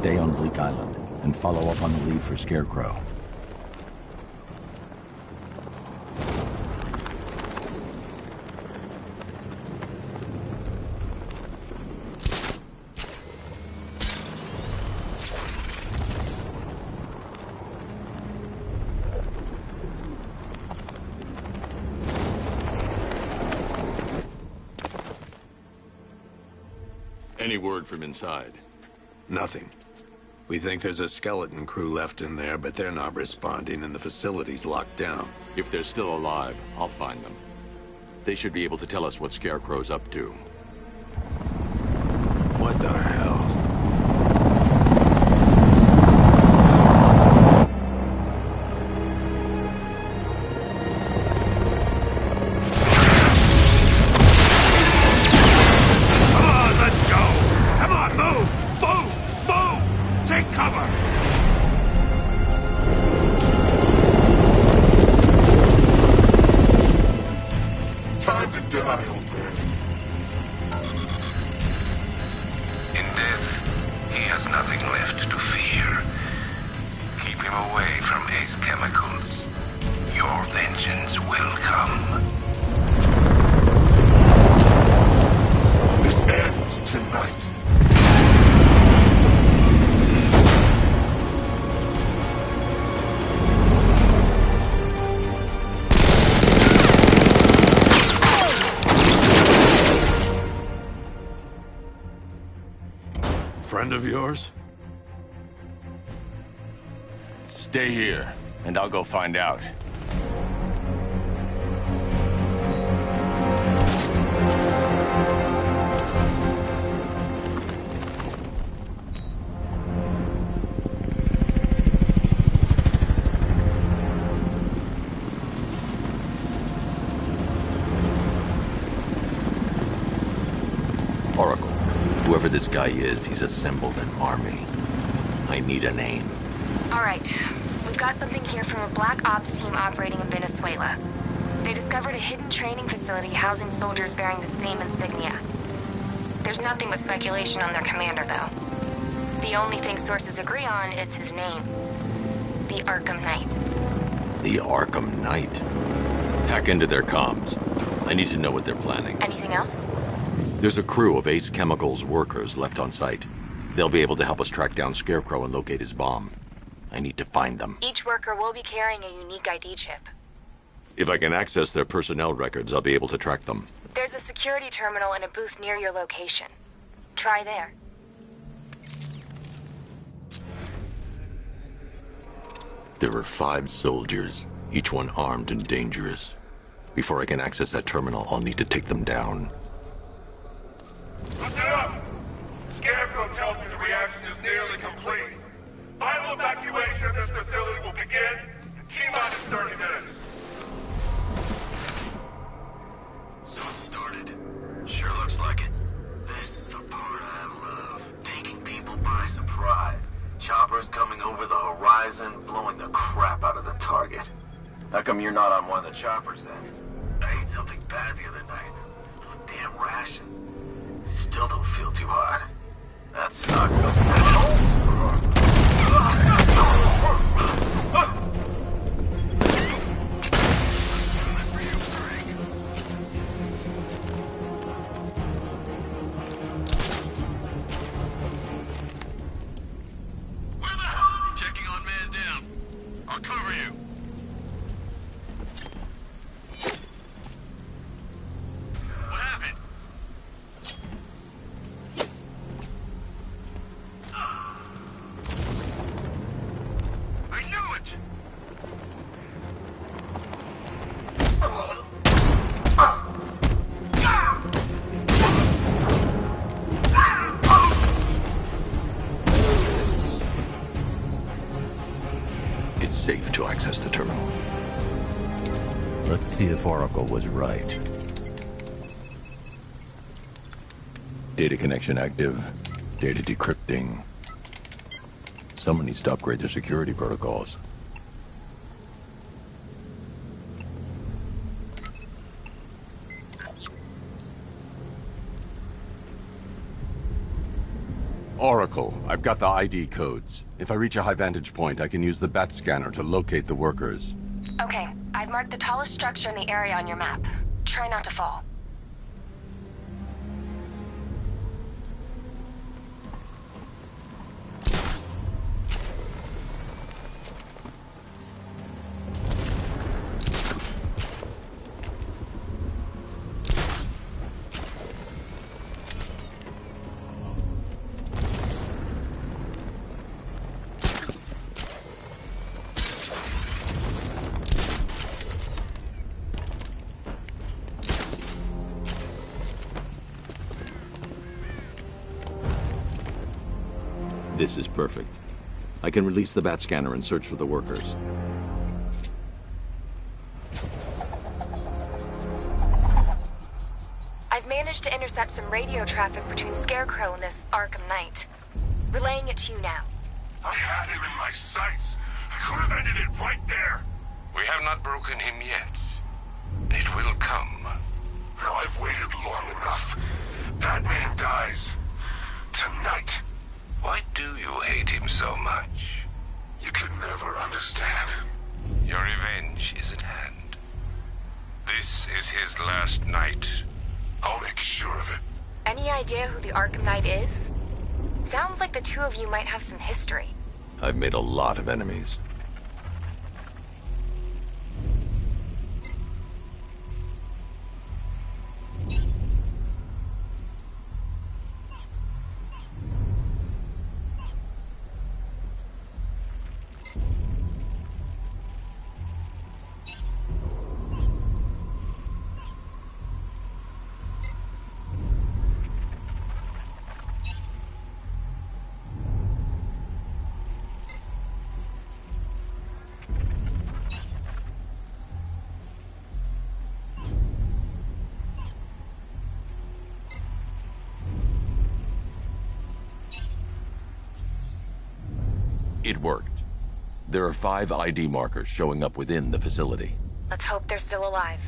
stay on Bleak Island and follow up on the lead for Scarecrow. Any word from inside? Nothing. We think there's a skeleton crew left in there, but they're not responding and the facility's locked down. If they're still alive, I'll find them. They should be able to tell us what Scarecrow's up to. What the hell? Friend of yours? Stay here, and I'll go find out. Oracle, whoever this guy is, he's assembled an army. I need a name. All right. We've got something here from a Black Ops team operating in Venezuela. They discovered a hidden training facility housing soldiers bearing the same insignia. There's nothing but speculation on their commander, though. The only thing sources agree on is his name. The Arkham Knight. The Arkham Knight? Hack into their comms. I need to know what they're planning. Anything else? There's a crew of Ace Chemicals workers left on site. They'll be able to help us track down Scarecrow and locate his bomb. I need to find them. Each worker will be carrying a unique ID chip. If I can access their personnel records, I'll be able to track them. There's a security terminal in a booth near your location. Try there. There are 5 soldiers, each one armed and dangerous. Before I can access that terminal, I'll need to take them down. Listen up! Scarecrow tells me the reaction is nearly complete. Final evacuation of this facility will begin in T-minus 30 minutes. So it started. Sure looks like it. This is the part I love. Taking people by surprise. Choppers coming over the horizon, blowing the crap out of the target. How come you're not on one of the choppers then? I ate something bad the other night. Those damn rations. Still don't feel too hot. That sucks. Checking on man down. I'll cover you. What happened? I knew it! It's safe to access the terminal. Let's see if Oracle was right. Data connection active. Data decrypting. Someone needs to upgrade their security protocols. Oracle, I've got the ID codes. If I reach a high vantage point, I can use the bat scanner to locate the workers. Okay, I've marked the tallest structure in the area on your map. Try not to fall. This is perfect. I can release the bat scanner and search for the workers. I've managed to intercept some radio traffic between Scarecrow and this Arkham Knight. Relaying it to you now. I had him in my sights. I could have ended it right there. We have not broken him yet. It will come. Now I've waited long enough. Batman dies. Tonight. Why do you hate him so much? You could never understand. Your revenge is at hand. This is his last night. I'll make sure of it. Any idea who the Arkham Knight is? Sounds like the two of you might have some history. I've made a lot of enemies. It worked. There are 5 ID markers showing up within the facility. Let's hope they're still alive.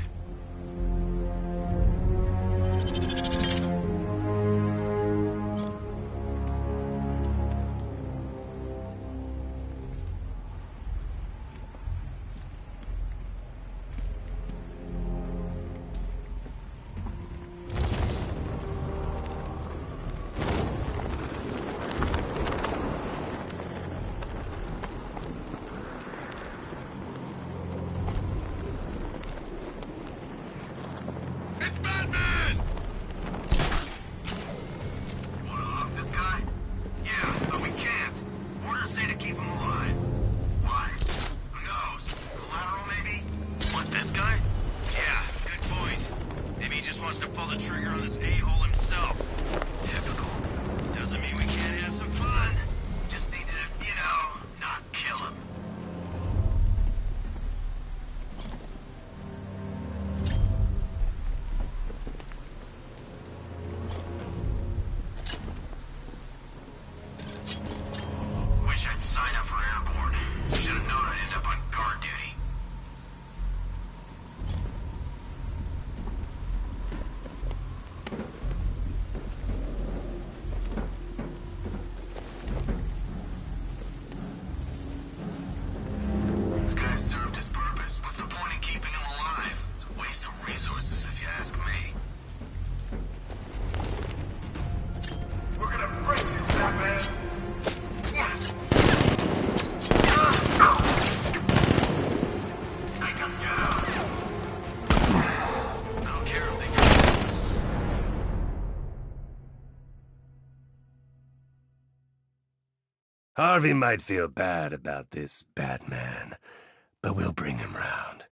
Harvey might feel bad about this, Batman, but we'll bring him round.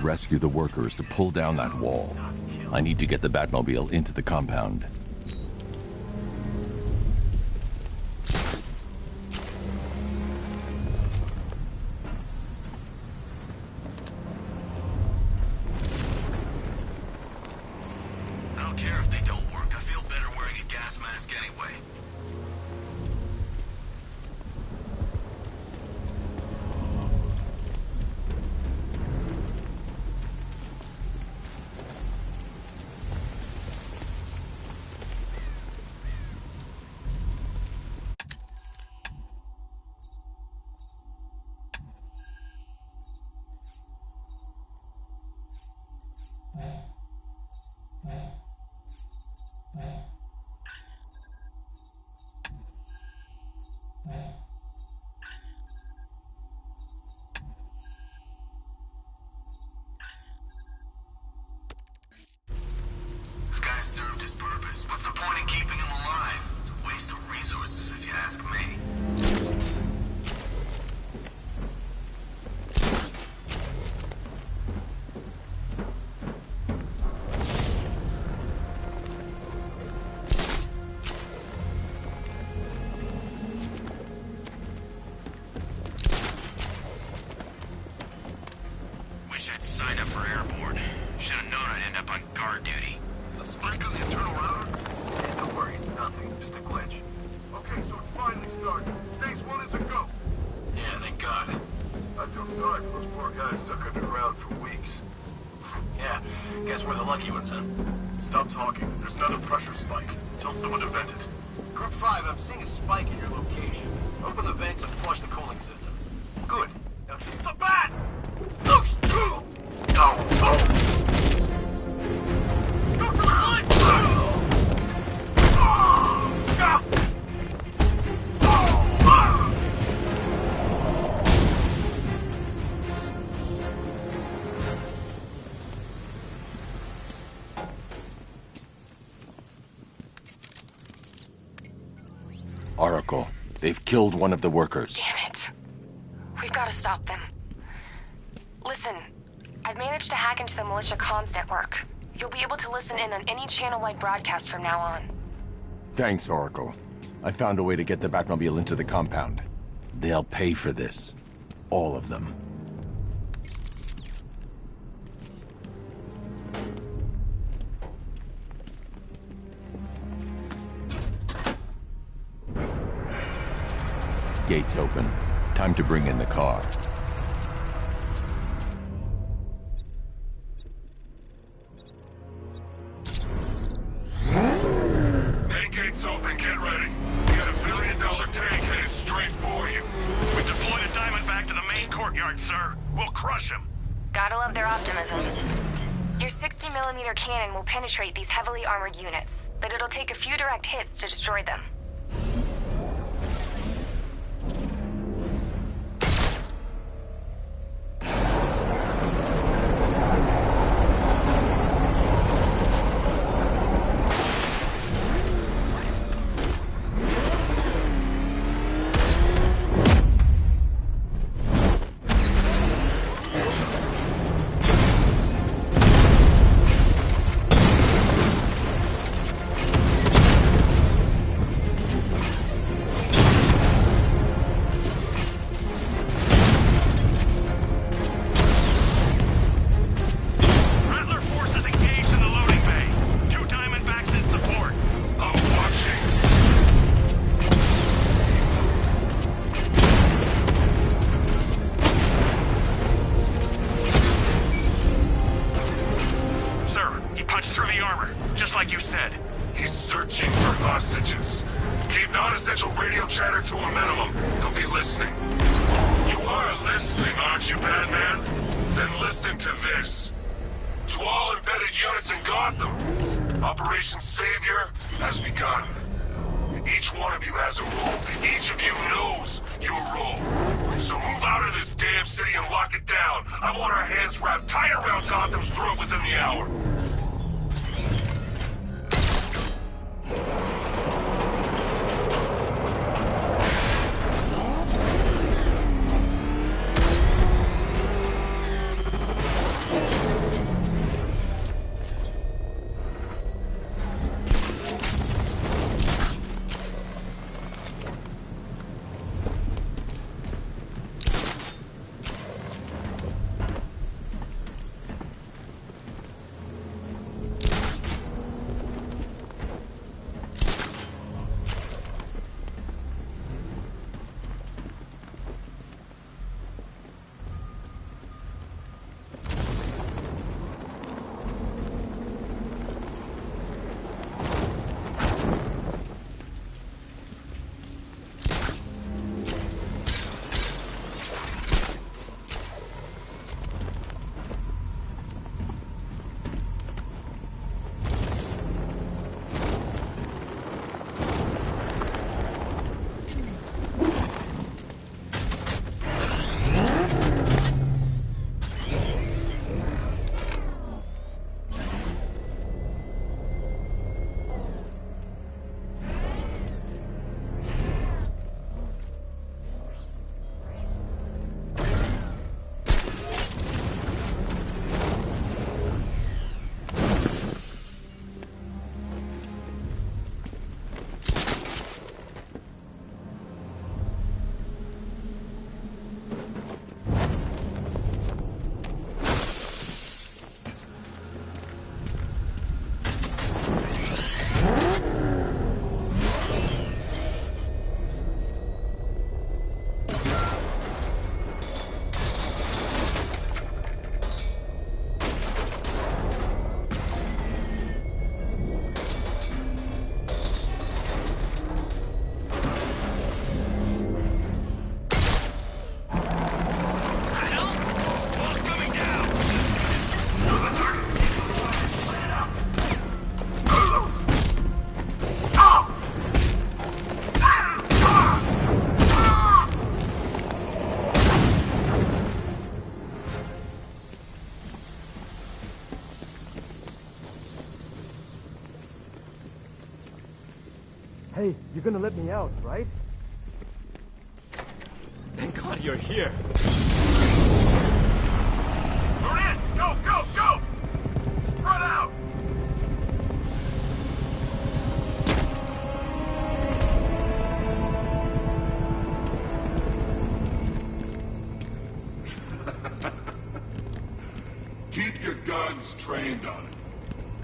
rescue the workers to pull down that wall. I need to get the Batmobile into the compound. I don't care if they don't work. I feel better wearing a gas mask anyway. This guy served his purpose. What's the point in keeping him alive? It's a waste of resources if you ask me. Wish I'd signed up for airborne. Should have known I'd end up on guard duty. A spike on the internal router? Yeah, don't worry, it's nothing. Just a glitch. Okay, so it's finally started. Phase 1 is a go. Yeah, thank God. I feel sorry for those poor guys stuck underground for weeks. Yeah, guess we're the lucky ones, huh? Stop talking. There's another pressure spike. Tell someone to vent it. Group 5, I'm seeing a spike in your location. Open the vents and flush the cooling system. Good. Now this is the bat! Look! Go! Oh! Go for the line! Oracle, they've killed one of the workers. Damn it. We've got to stop them. Listen, I've managed to hack into the militia comms network. You'll be able to listen in on any channel-wide broadcast from now on. Thanks, Oracle. I found a way to get the Batmobile into the compound. They'll pay for this. All of them. Gates open. Time to bring in the car. Main gate's open, get ready. We got $1 billion tank headed straight for you. We deployed a Diamondback to the main courtyard, sir. We'll crush him. Gotta love their optimism. Your 60mm cannon will penetrate these heavily armored units, but it'll take a few direct hits to destroy them. Operation Savior has begun. Each one of you has a role. Each of you knows your role. So move out of this damn city and lock it down. I want our hands wrapped tight around Gotham's throat within the hour. Hey, you're gonna let me out, right? Thank God you're here. We're in! Go, go, go! Spread out! Keep your guns trained on it.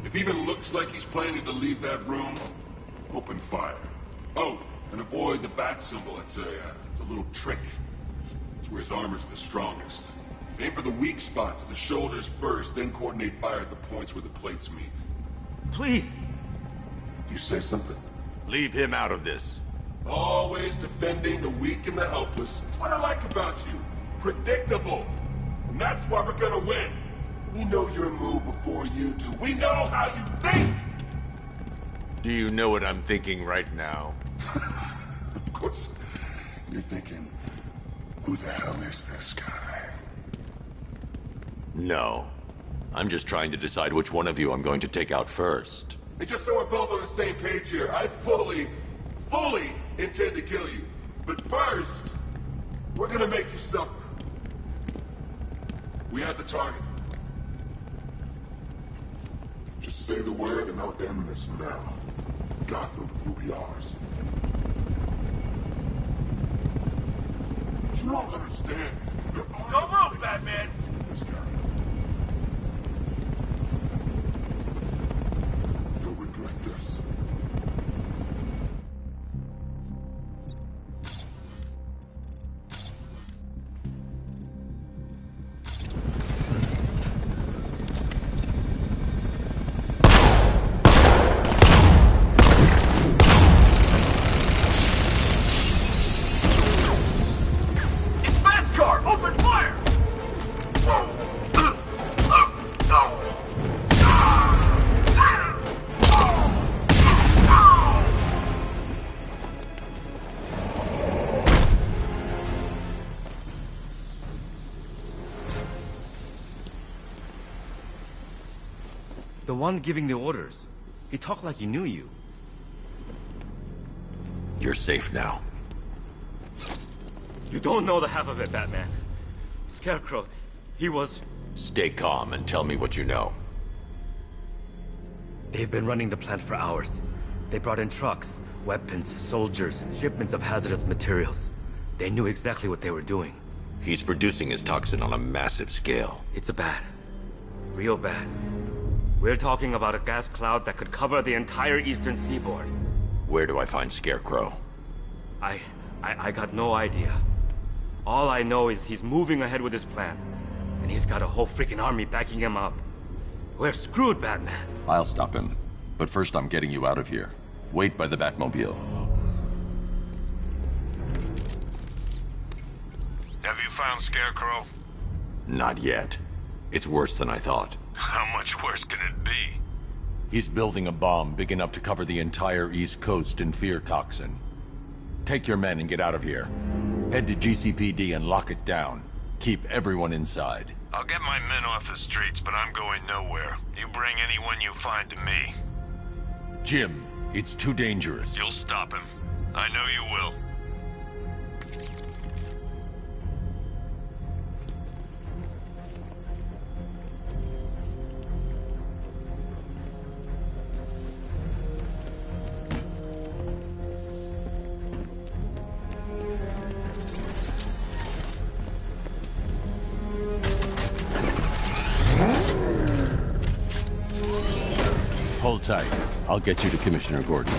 If he even looks like he's planning to leave that room, open fire. Oh, and avoid the bat symbol. It's a little trick. It's where his armor's the strongest. Aim for the weak spots, the shoulders first, then coordinate fire at the points where the plates meet. Please! You say something? Leave him out of this. Always defending the weak and the helpless. It's what I like about you. Predictable. And that's why we're gonna win. We know your move before you do. We know how you think! Do you know what I'm thinking right now? Of course. You're thinking, who the hell is this guy? No. I'm just trying to decide which one of you I'm going to take out first. And just so we're both on the same page here, I fully intend to kill you. But first, we're gonna make you suffer. We have the target. Just say the word and I'll end this now. Gotham will be ours. You don't understand. Don't move, Batman! This guy. You'll regret this. The one giving the orders. He talked like he knew you. You're safe now. You don't know the half of it, Batman. Scarecrow, he was... Stay calm and tell me what you know. They've been running the plant for hours. They brought in trucks, weapons, soldiers, shipments of hazardous materials. They knew exactly what they were doing. He's producing his toxin on a massive scale. It's bad. Real bad. We're talking about a gas cloud that could cover the entire eastern seaboard. Where do I find Scarecrow? I got no idea. All I know is he's moving ahead with his plan. And he's got a whole freaking army backing him up. We're screwed, Batman. I'll stop him. But first I'm getting you out of here. Wait by the Batmobile. Have you found Scarecrow? Not yet. It's worse than I thought. How much worse can it be? He's building a bomb big enough to cover the entire East Coast in fear toxin. Take your men and get out of here. Head to GCPD and lock it down. Keep everyone inside. I'll get my men off the streets, but I'm going nowhere. You bring anyone you find to me. Jim, it's too dangerous. You'll stop him. I know you will. Hold tight. I'll get you to Commissioner Gordon.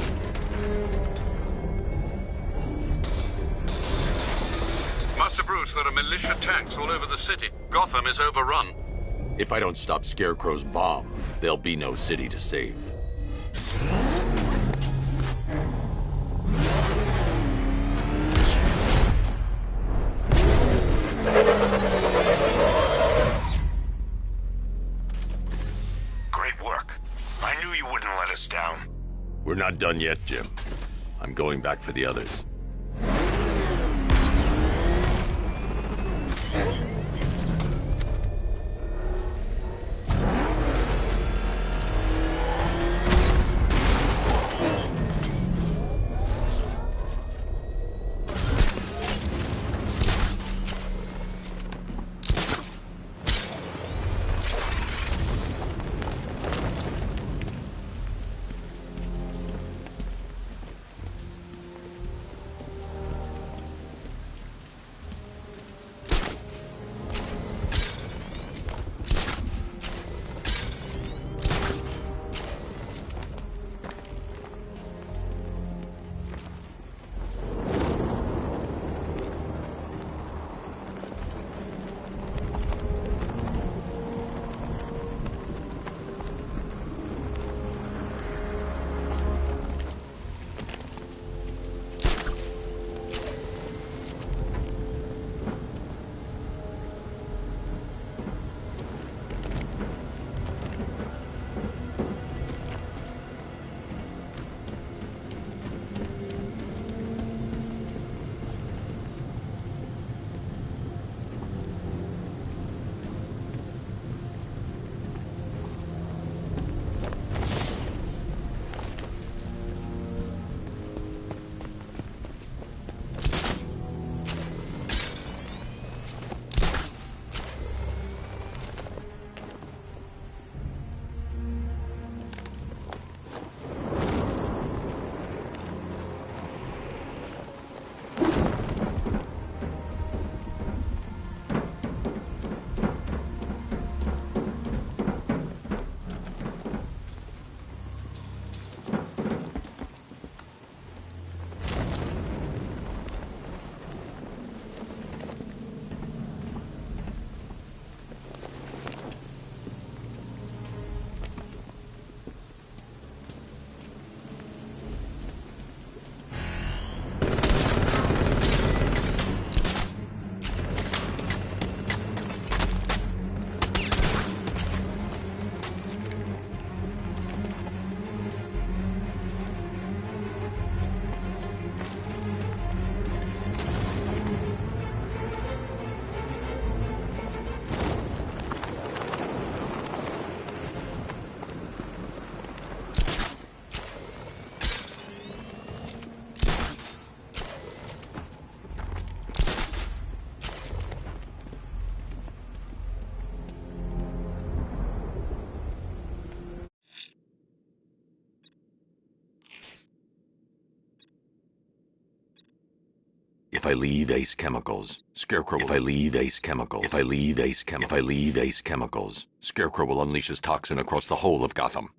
Master Bruce, there are militia tanks all over the city. Gotham is overrun. If I don't stop Scarecrow's bomb, there'll be no city to save. Great work. I knew you wouldn't let us down. We're not done yet, Jim. I'm going back for the others. If I leave Ace Chemicals, Scarecrow will... If I leave Ace Chemicals, Scarecrow will unleash his toxin across the whole of Gotham.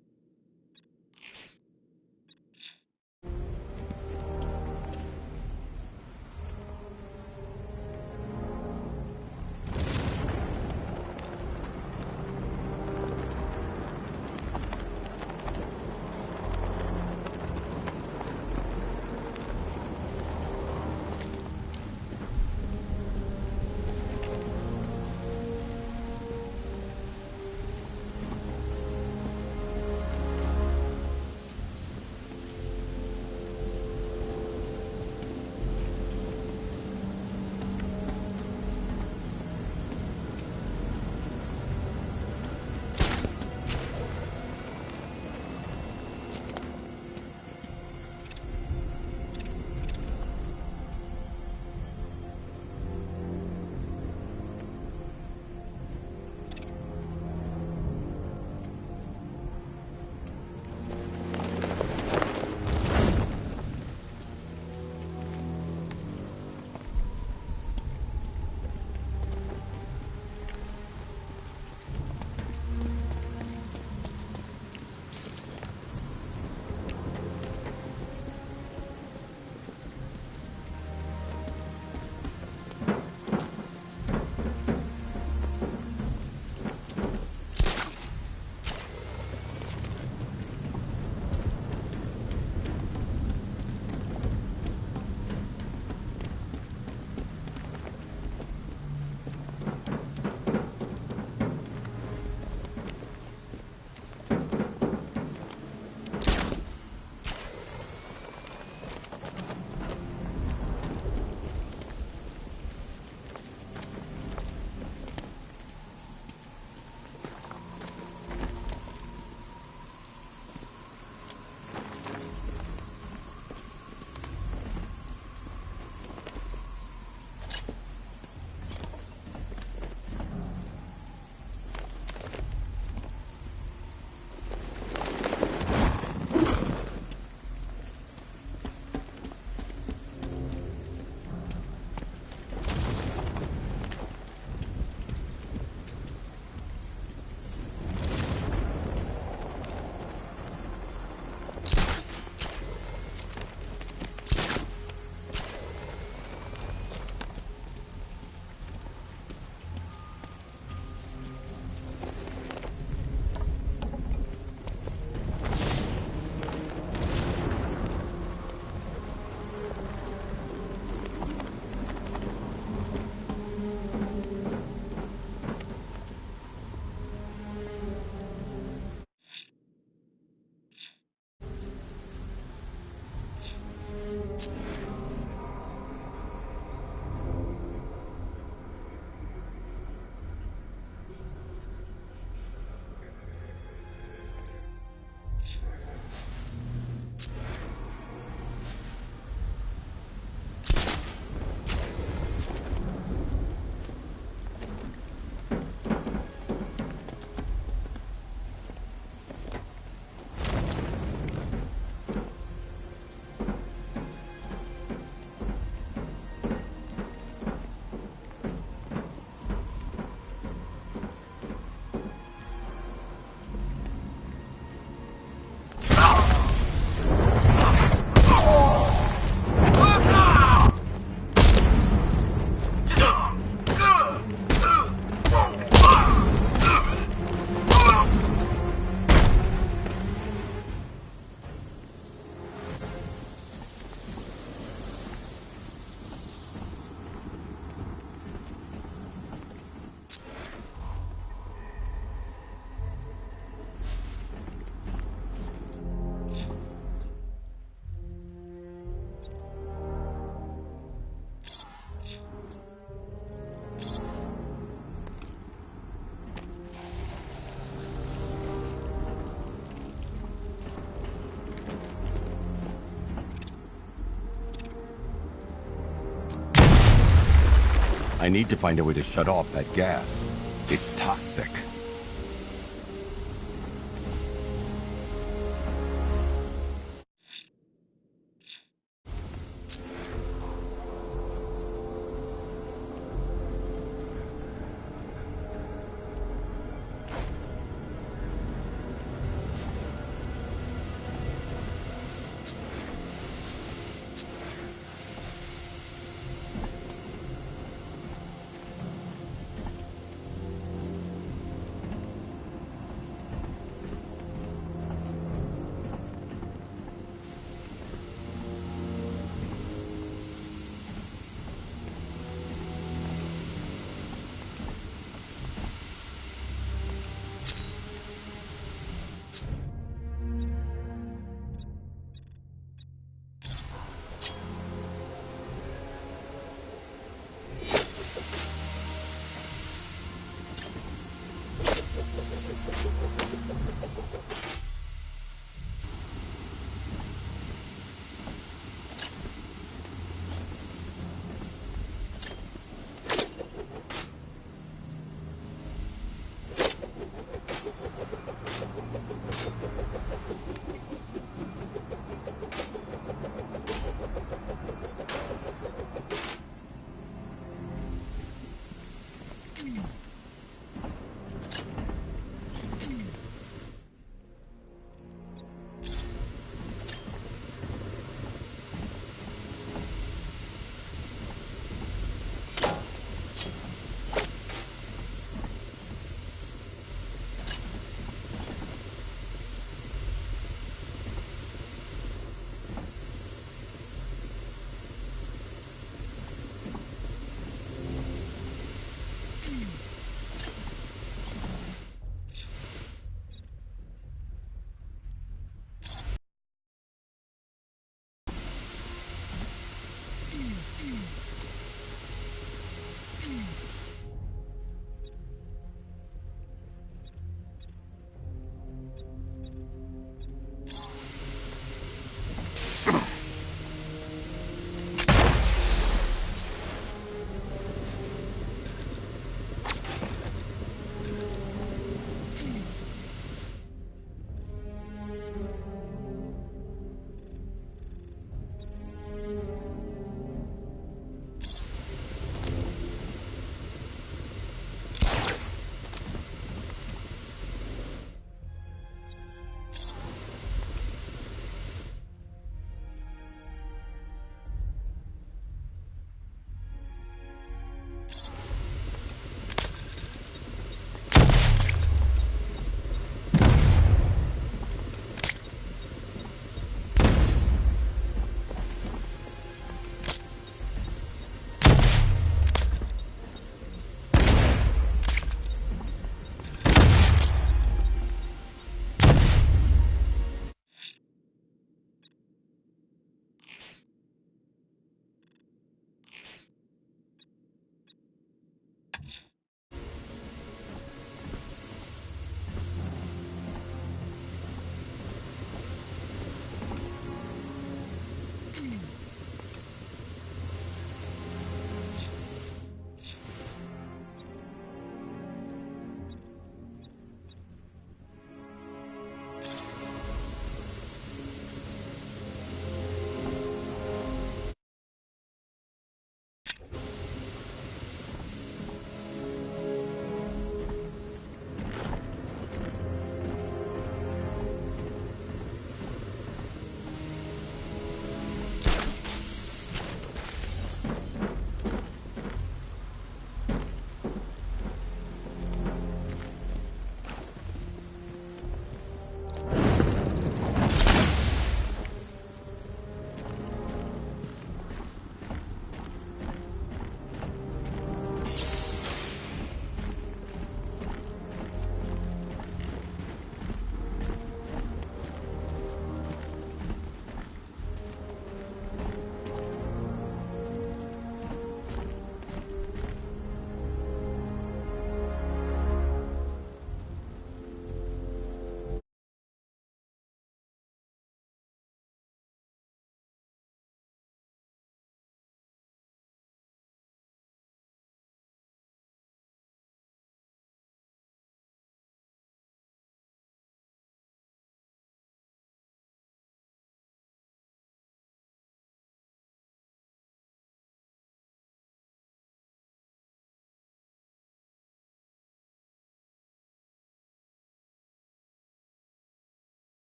I need to find a way to shut off that gas. It's toxic.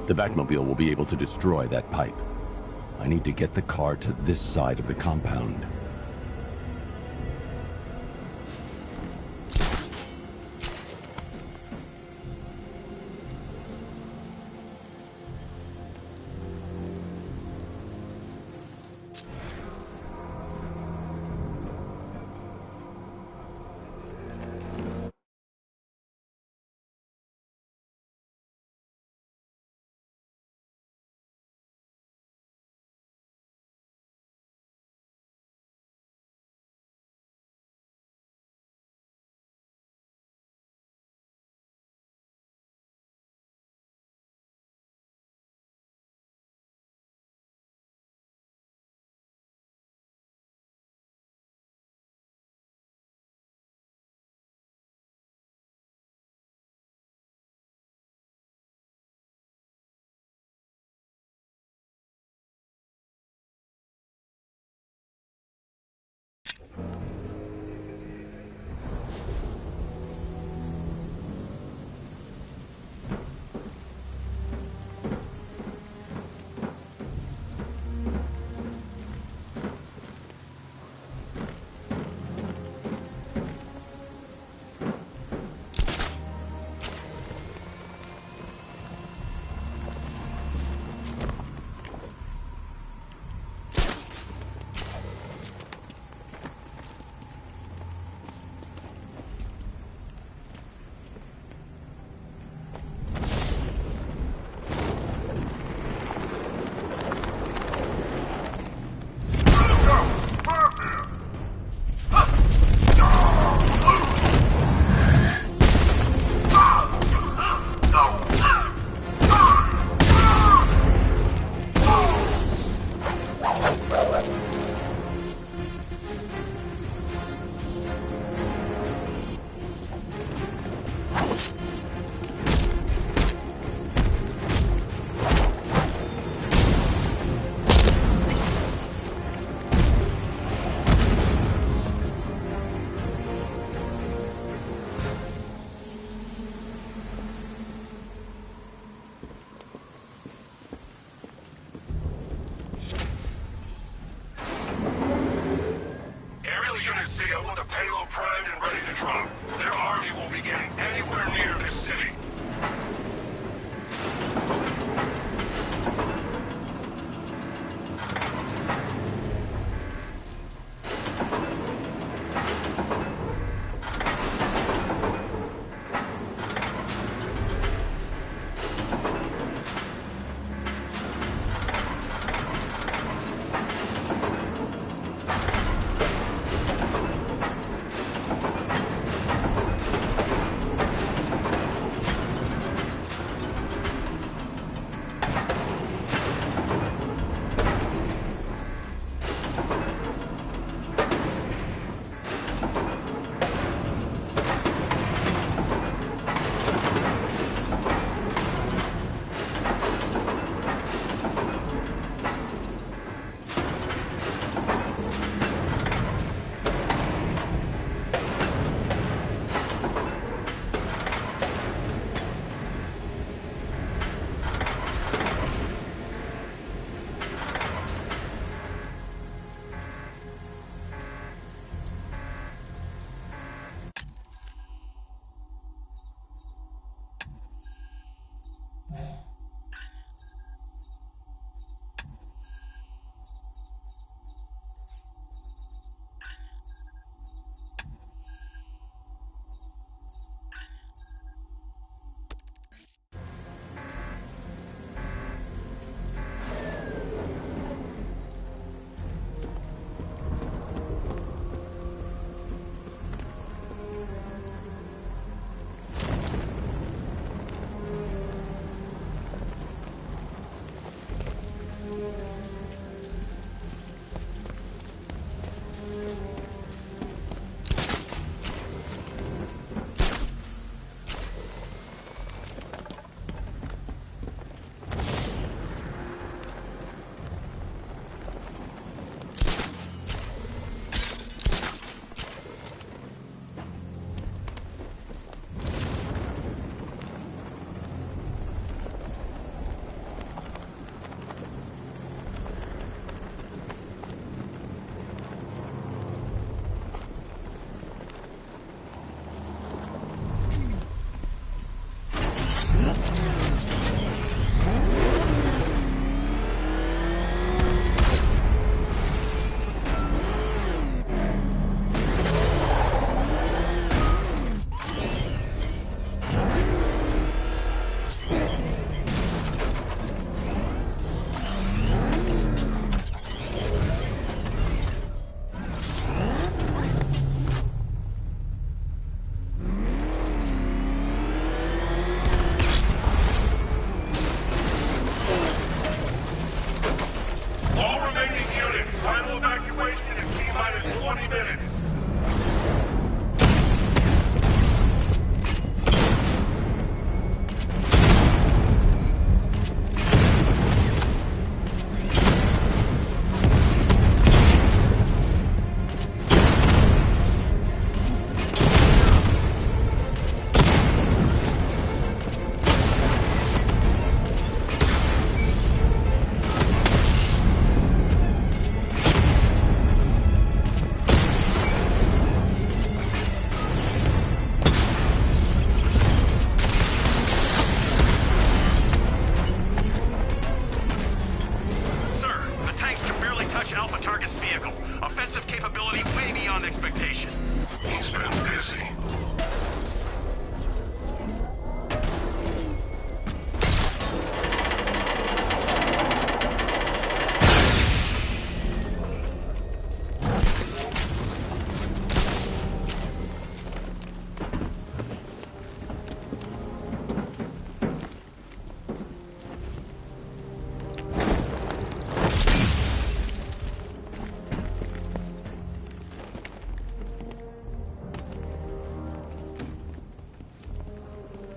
The Batmobile will be able to destroy that pipe. I need to get the car to this side of the compound.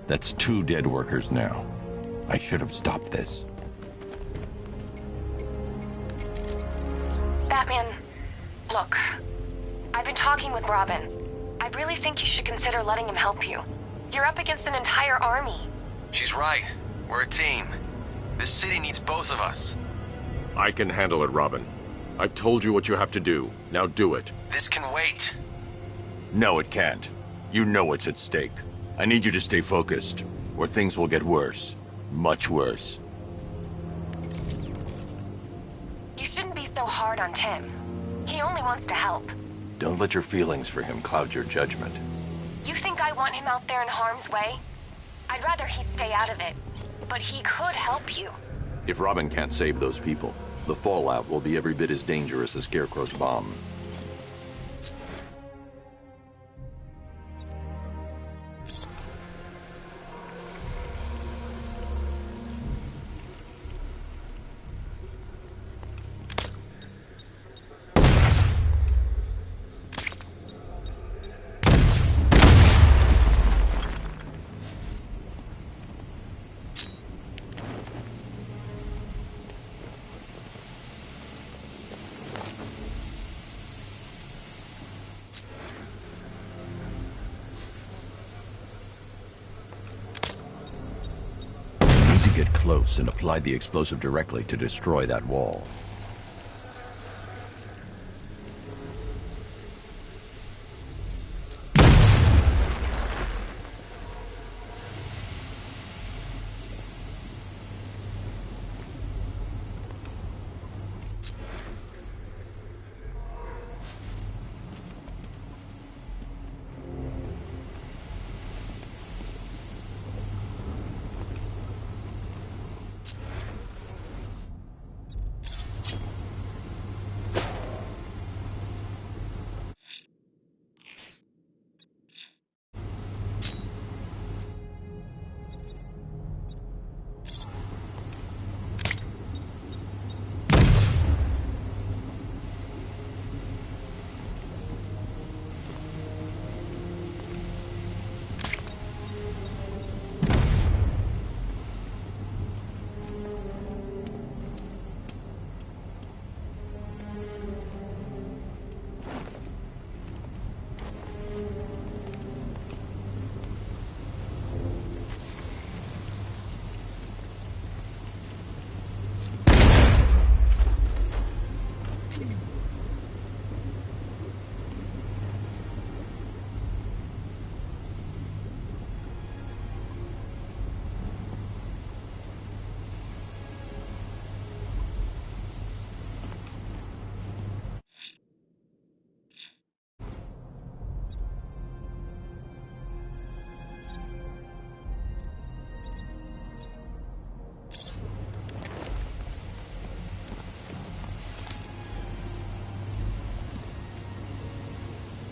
That's 2 dead workers now. I should have stopped this. Batman, look. I've been talking with Robin. I really think you should consider letting him help you. You're up against an entire army. She's right. We're a team. This city needs both of us. I can handle it, Robin. I've told you what you have to do. Now do it. This can wait. No, it can't. You know what's at stake. I need you to stay focused, or things will get worse. Much worse. You shouldn't be so hard on Tim. He only wants to help. Don't let your feelings for him cloud your judgment. You think I want him out there in harm's way? I'd rather he stay out of it. But he could help you. If Robin can't save those people, the fallout will be every bit as dangerous as Scarecrow's bomb. Get close and apply the explosive directly to destroy that wall.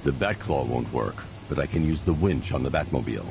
The Batclaw won't work, but I can use the winch on the Batmobile.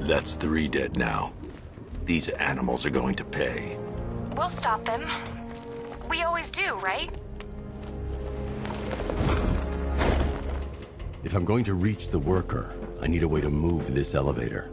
That's 3 dead now. These animals are going to pay. We'll stop them. We always do, right? If I'm going to reach the worker, I need a way to move this elevator.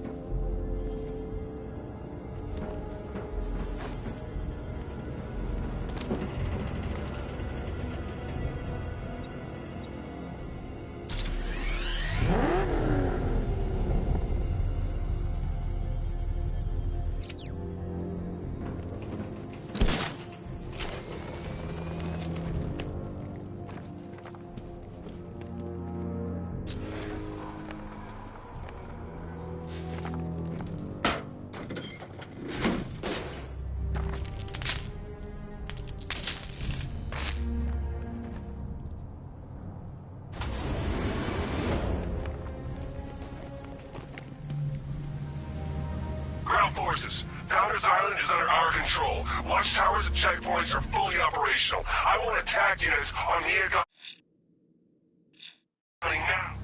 forces. Founders Island is under our control. Watchtowers and checkpoints are fully operational. I want attack units on Miyaga now.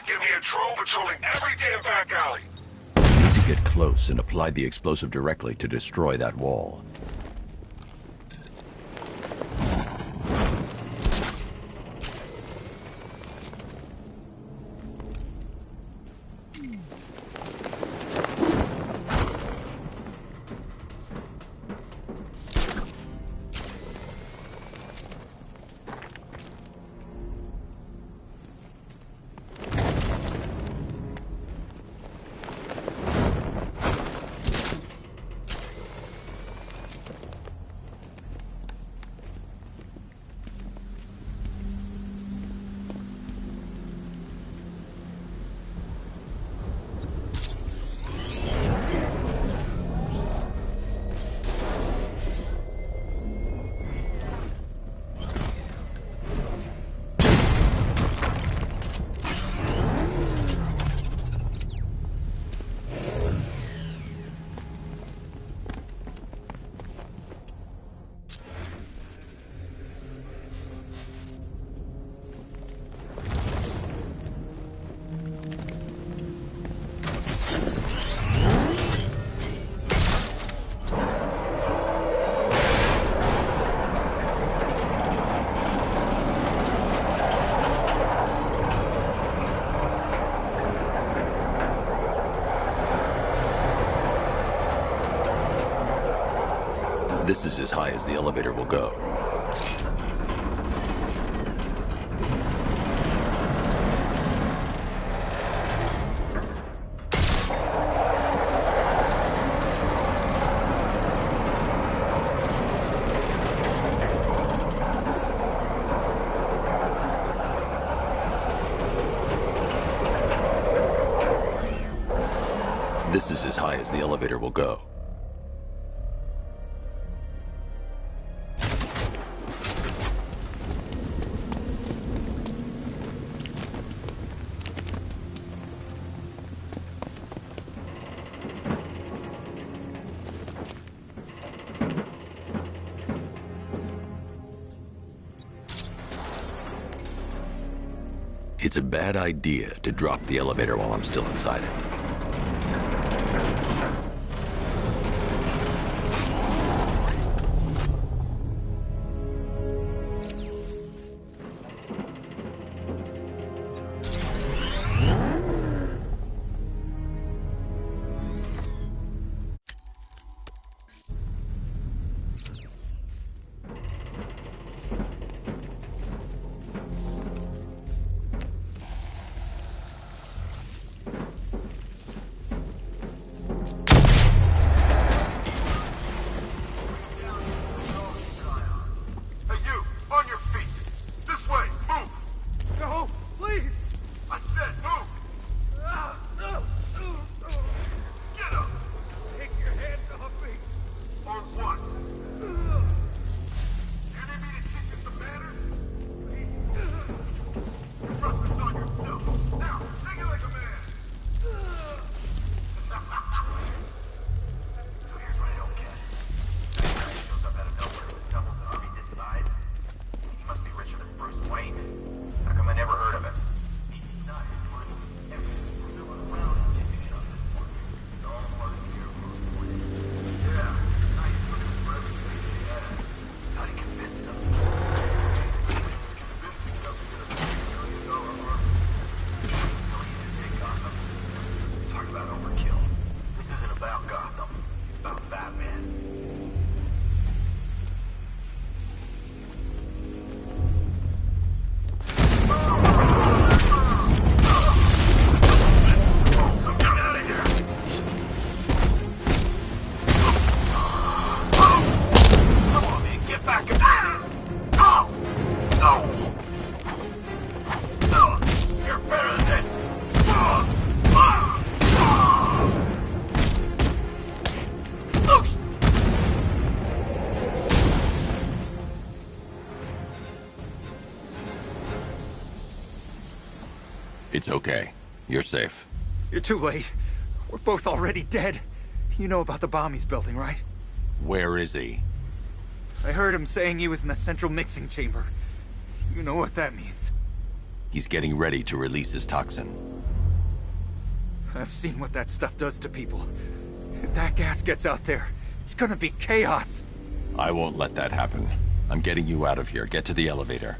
Give me a drone patrolling every damn back alley. You need to get close and apply the explosive directly to destroy that wall. This is as high as the elevator will go. This is as high as the elevator will go. It's a bad idea to drop the elevator while I'm still inside it. It's okay. You're safe. You're too late. We're both already dead. You know about the bomb he's building, right? Where is he? I heard him saying he was in the central mixing chamber. You know what that means. He's getting ready to release his toxin. I've seen what that stuff does to people. If that gas gets out there, it's gonna be chaos. I won't let that happen. I'm getting you out of here. Get to the elevator.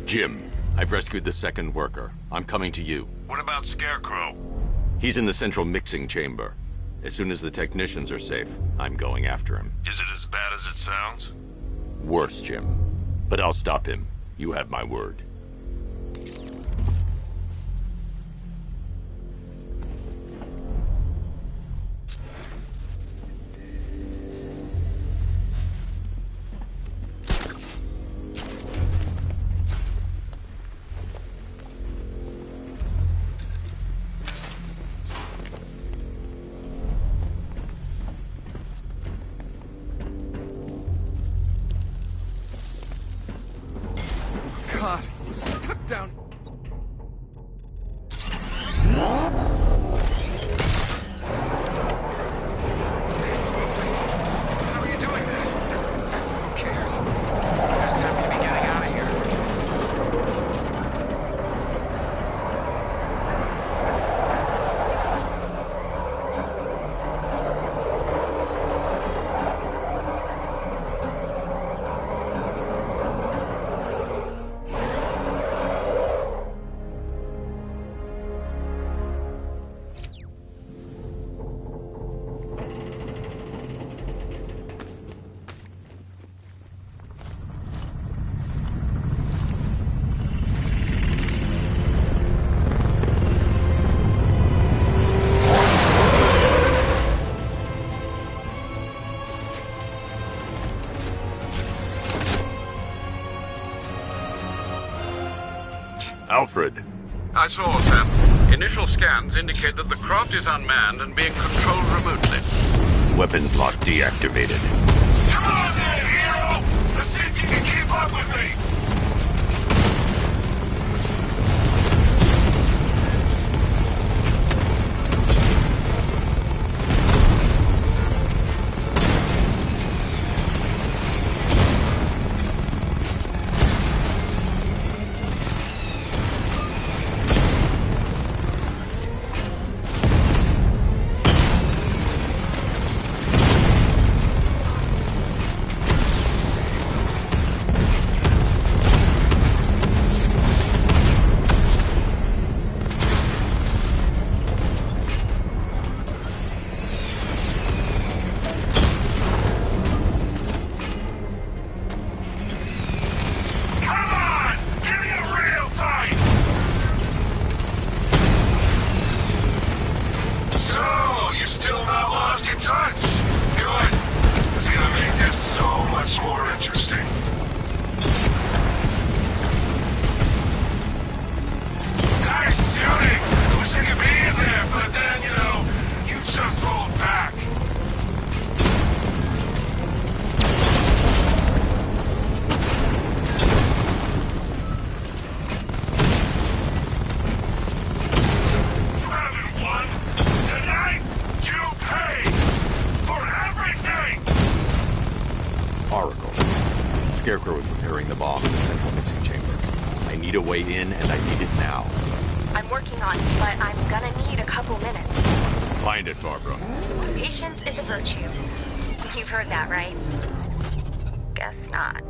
Jim, I've rescued the second worker. I'm coming to you. What about Scarecrow? He's in the central mixing chamber. As soon as the technicians are safe, I'm going after him. Is it as bad as it sounds? Worse, Jim. But I'll stop him. You have my word. God, tuck down. It's moving. How are you doing that? Who cares? Just happy to be getting out of here. Alfred. I saw, Sam. Initial scans indicate that the craft is unmanned and being controlled remotely. Weapons lock deactivated. Come on then, hero! Let's see if you can keep up with me! Scarecrow is preparing the bomb in the central mixing chamber. I need a way in, and I need it now. I'm working on it, but I'm gonna need a couple minutes. Find it, Barbara. Patience is a virtue. You've heard that, right? Guess not.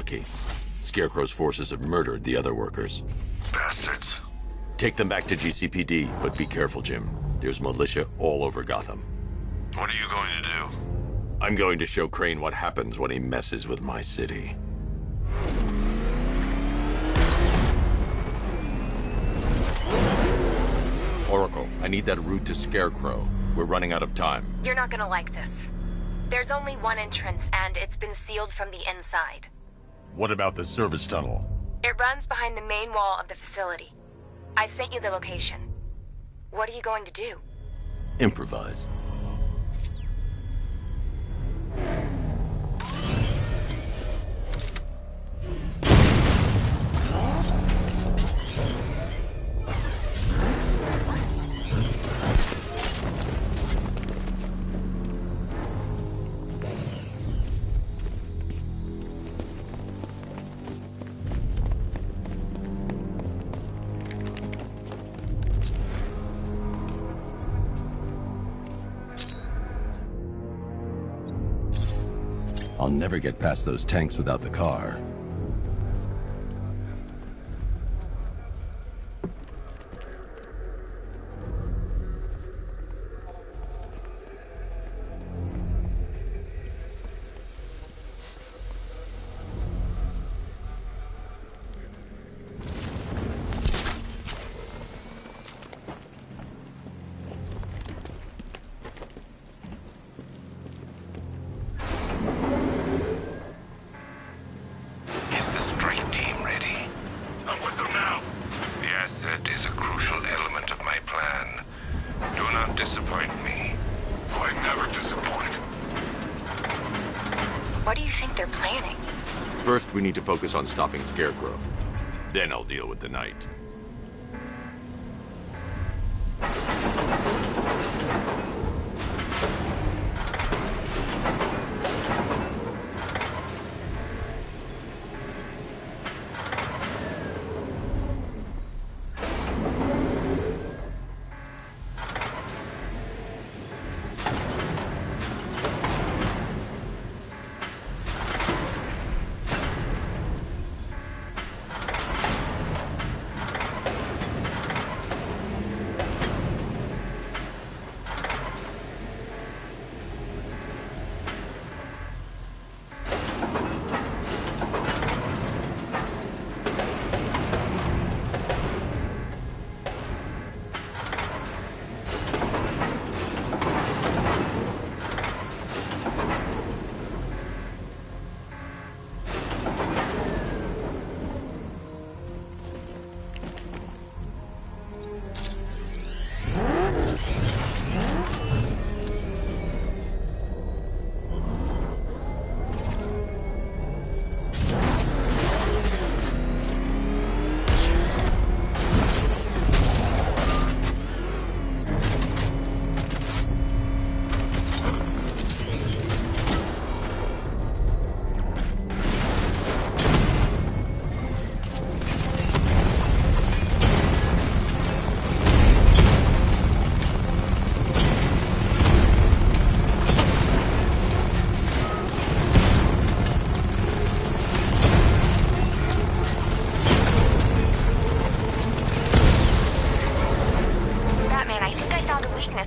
unlucky. Scarecrow's forces have murdered the other workers. Bastards. Take them back to GCPD, but be careful, Jim. There's militia all over Gotham. What are you going to do? I'm going to show Crane what happens when he messes with my city. Oracle, I need that route to Scarecrow. We're running out of time. You're not gonna like this. There's only one entrance, and it's been sealed from the inside. What about the service tunnel? It runs behind the main wall of the facility. I've sent you the location. What are you going to do? Improvise. I'll never get past those tanks without the car. First, we need to focus on stopping Scarecrow. Then I'll deal with the Knight.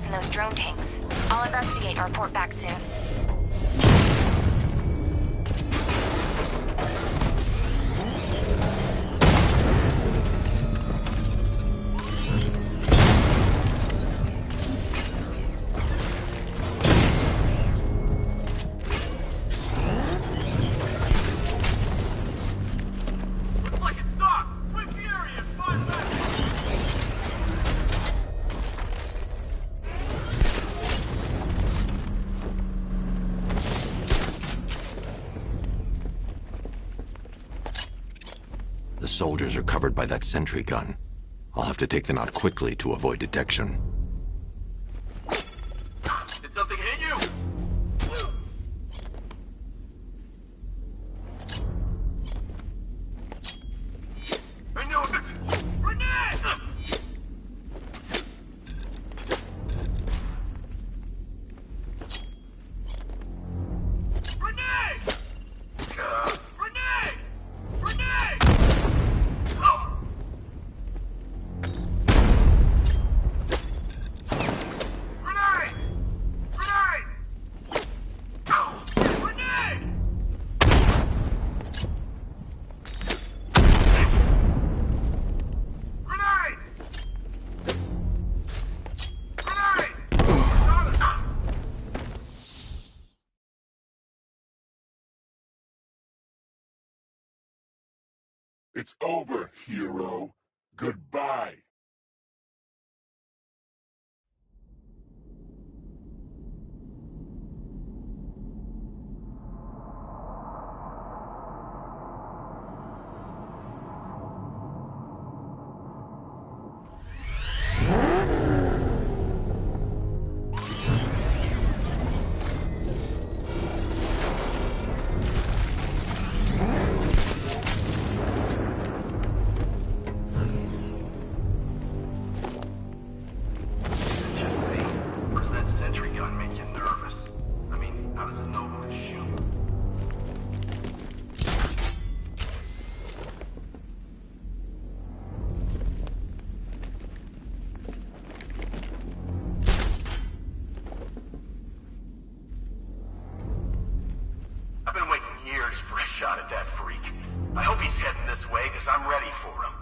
In those drone tanks. I'll investigate and report back soon. The soldiers are covered by that sentry gun. I'll have to take them out quickly to avoid detection. Did something hit you? I know it! Grenade! Grenade! Grenade! It's over, hero. Goodbye. Shot at that freak. I hope he's heading this way, because I'm ready for him.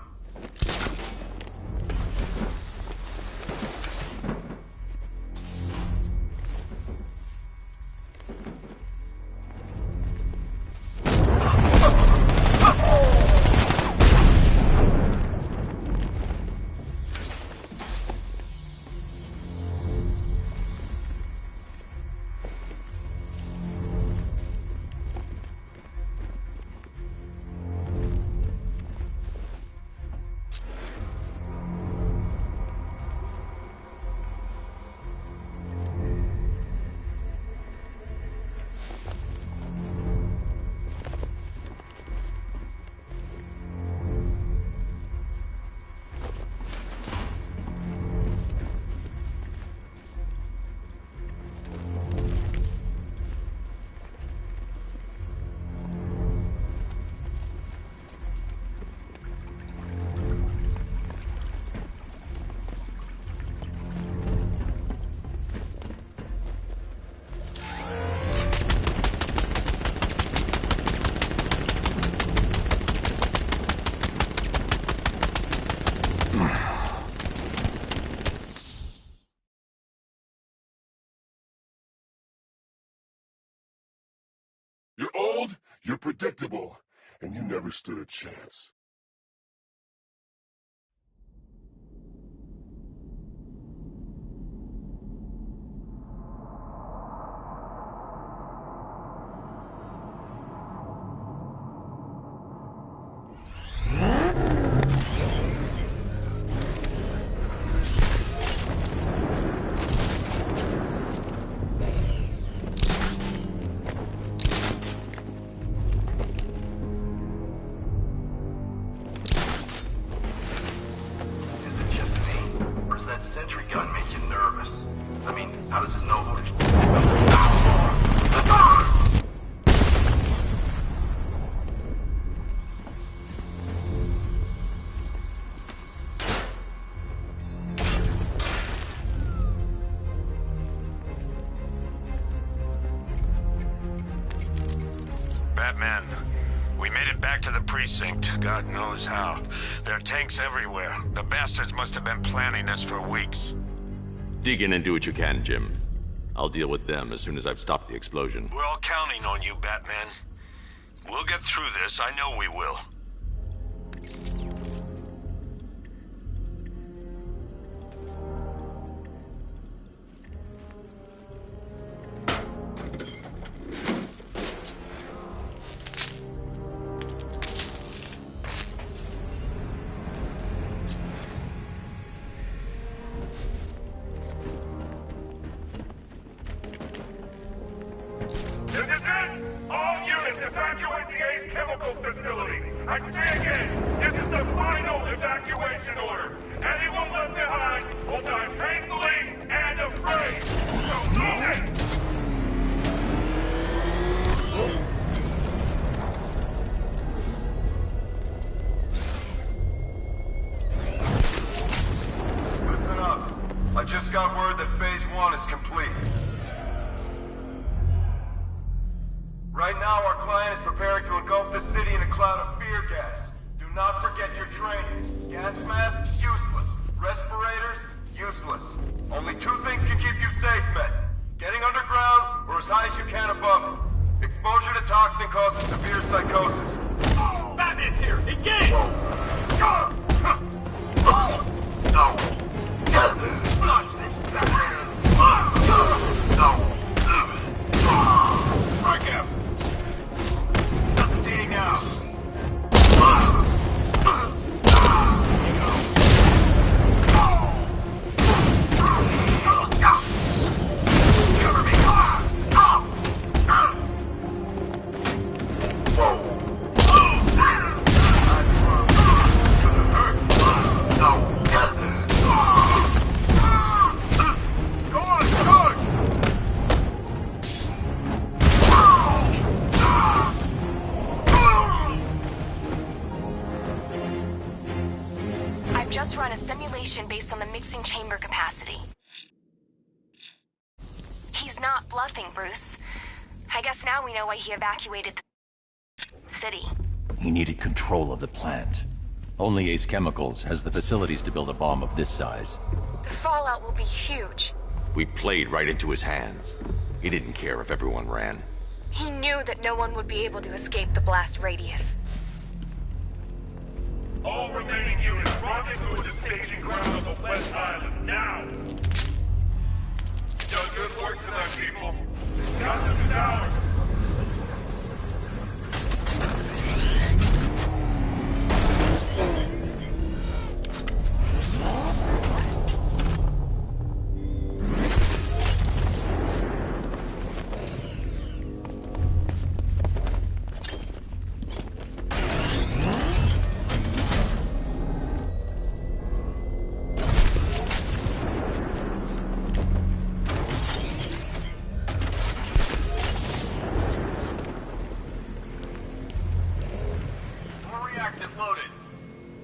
You're old, you're predictable, and you never stood a chance. Batman, we made it back to the precinct, God knows how. There are tanks everywhere. The bastards must have been planning this for weeks. Dig in and do what you can, Jim. I'll deal with them as soon as I've stopped the explosion. We're all counting on you, Batman. We'll get through this, I know we will. Exposure to toxin causes severe psychosis. Batman's here! Engage! I've just run a simulation based on the mixing chamber capacity. He's not bluffing, Bruce. I guess now we know why he evacuated the city. He needed control of the plant. Only Ace Chemicals has the facilities to build a bomb of this size. The fallout will be huge. We played right into his hands. He didn't care if everyone ran. He knew that no one would be able to escape the blast radius. All remaining units, rendezvous at the staging ground of the West Island, now! You've done good work tonight, people. Got to the tower!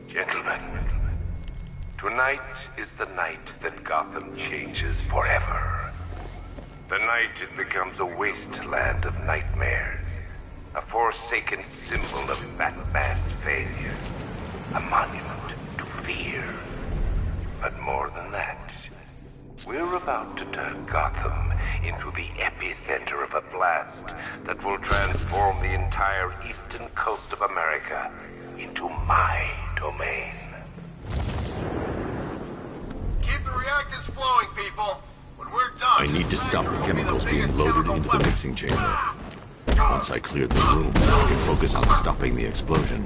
Gentlemen, tonight is the night that Gotham changes forever. The night it becomes a wasteland of nightmares, a forsaken symbol of Batman's failure, a monument to fear. But more than that, we're about to turn Gotham into the epicenter of a blast that will transform the entire eastern coast of America into my domain. Keep the reactants flowing, people. When we're done, I need to stop the chemicals being loaded into the mixing chamber. Once I clear the room, I can focus on stopping the explosion.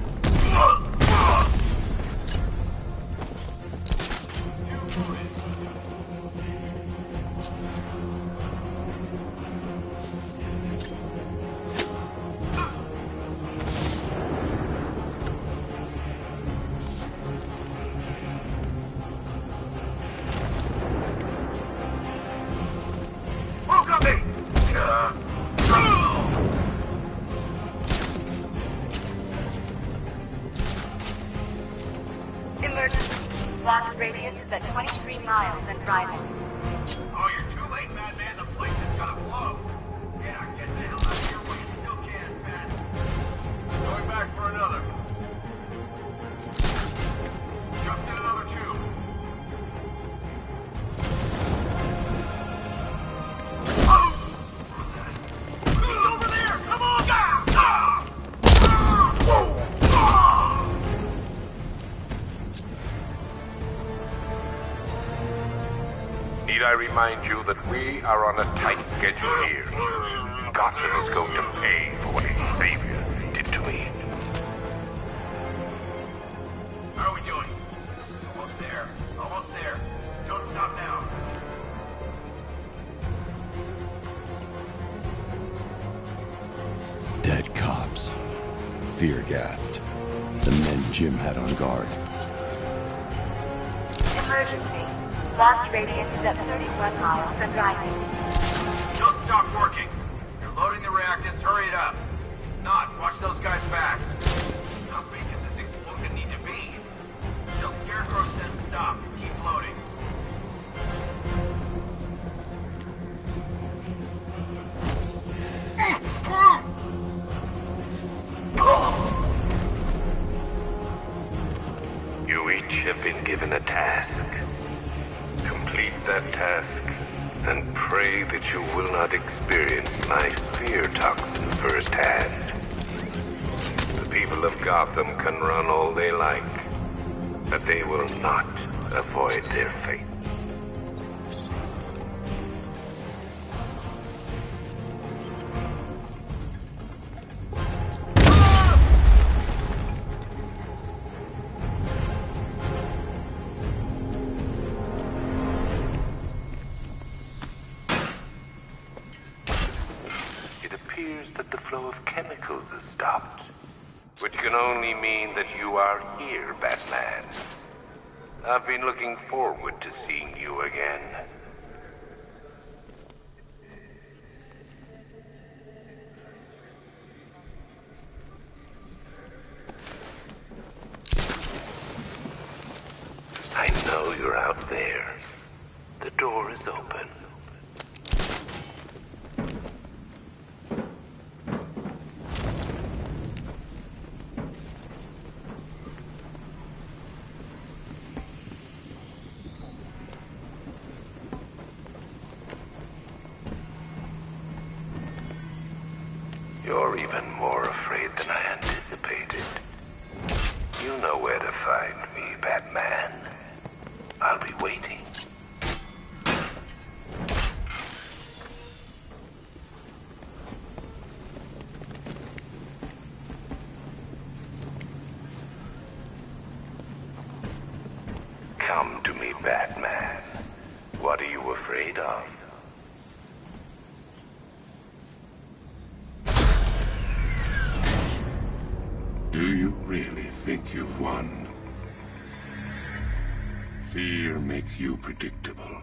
Emergency. Blast radius is at 23 miles and driving. Oh, you're too late, Batman. The place is gonna blow. Yeah, get the hell out of here while you still can, Bat. Going back for another. Jumped in another tube. He's over there! Come on! Need I remind you that we are on a tight schedule here? Gotham is going to pay for what its savior did to me. How are we doing? Almost there. Almost there. Don't stop now. Dead cops. Fear-gassed. The men Jim had on guard. Emergency. Blast radius is at 31 miles and driving. Don't stop working. You're loading the reactants. Hurry it up. Not, watch those guys' backs. How big does this explosion need to be? Till Scarecrow says stop. Keep loading. You each have been given a task. Complete that task, and pray that you will not experience my fear toxin firsthand. The people of Gotham can run all they like, but they will not avoid their fate. That the flow of chemicals has stopped, which can only mean that you are here, Batman. I've been looking forward to seeing you again. You're out there. The door is open. You're even more afraid than I anticipated. You know where to find me, Batman. I'll be waiting. Come to me, Batman. What are you afraid of? Do you really think you've won? Fear makes you predictable.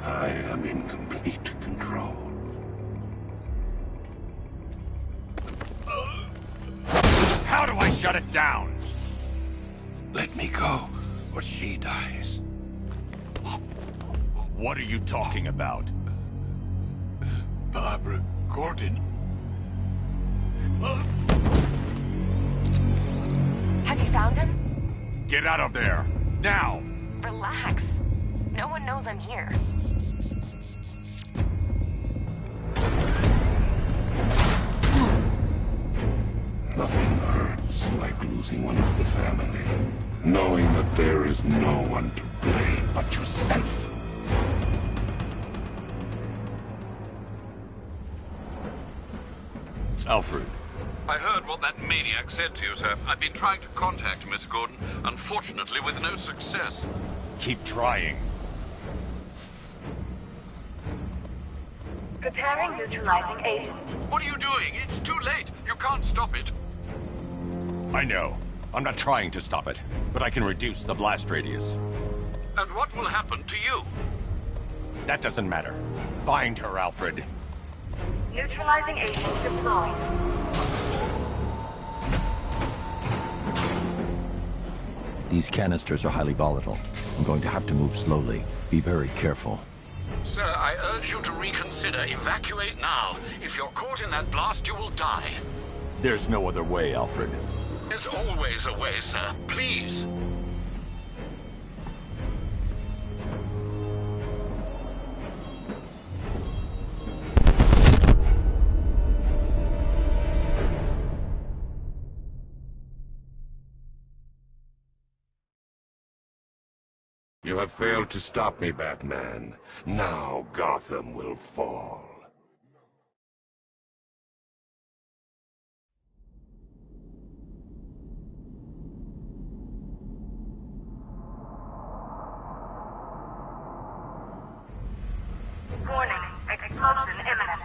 I am in complete control. How do I shut it down? Let me go, or she dies. What are you talking about? Barbara Gordon. Have you found him? Get out of there! Now! Relax. No one knows I'm here. Nothing hurts like losing one of the family. Knowing that there is no one to blame but yourself. Alfred. I heard what that maniac said to you, sir. I've been trying to contact Miss Gordon, unfortunately with no success. Keep trying. Preparing neutralizing agent. What are you doing? It's too late. You can't stop it. I know. I'm not trying to stop it, but I can reduce the blast radius. And what will happen to you? That doesn't matter. Find her, Alfred. Neutralizing agent deployed. These canisters are highly volatile. I'm going to have to move slowly. Be very careful. Sir, I urge you to reconsider. Evacuate now. If you're caught in that blast, you will die. There's no other way, Alfred. There's always a way, sir. Please. You have failed to stop me, Batman. Now Gotham will fall. Warning, explosion imminent.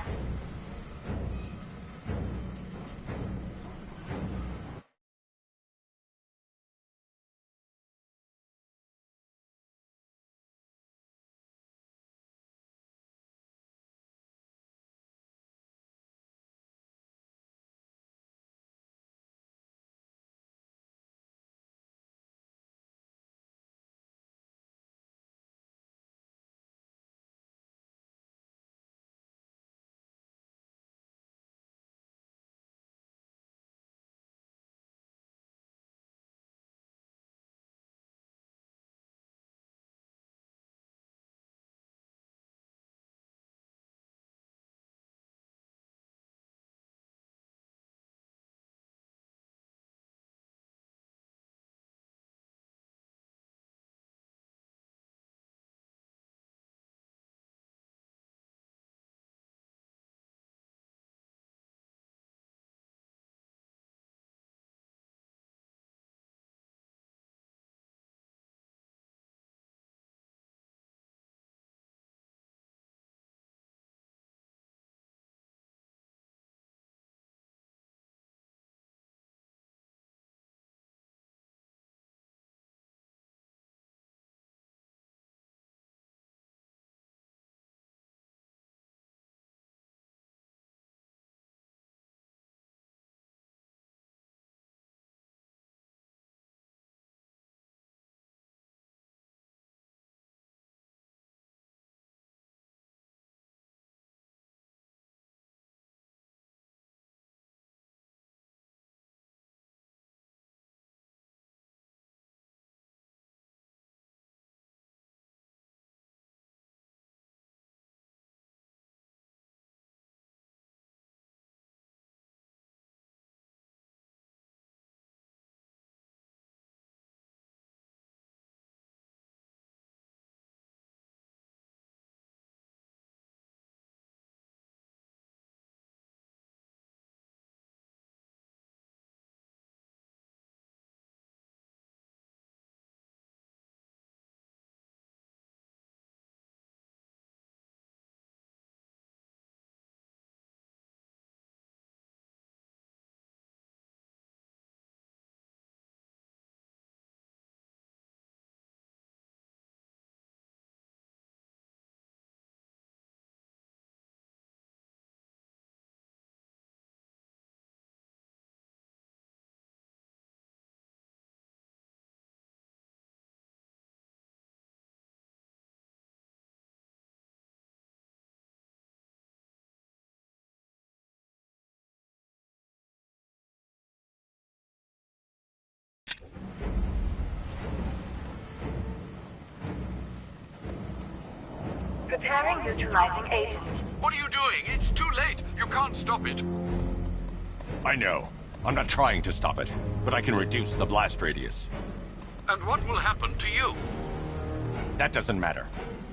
Declaring neutralizing agent. What are you doing? It's too late. You can't stop it. I know. I'm not trying to stop it, but I can reduce the blast radius. And what will happen to you? That doesn't matter.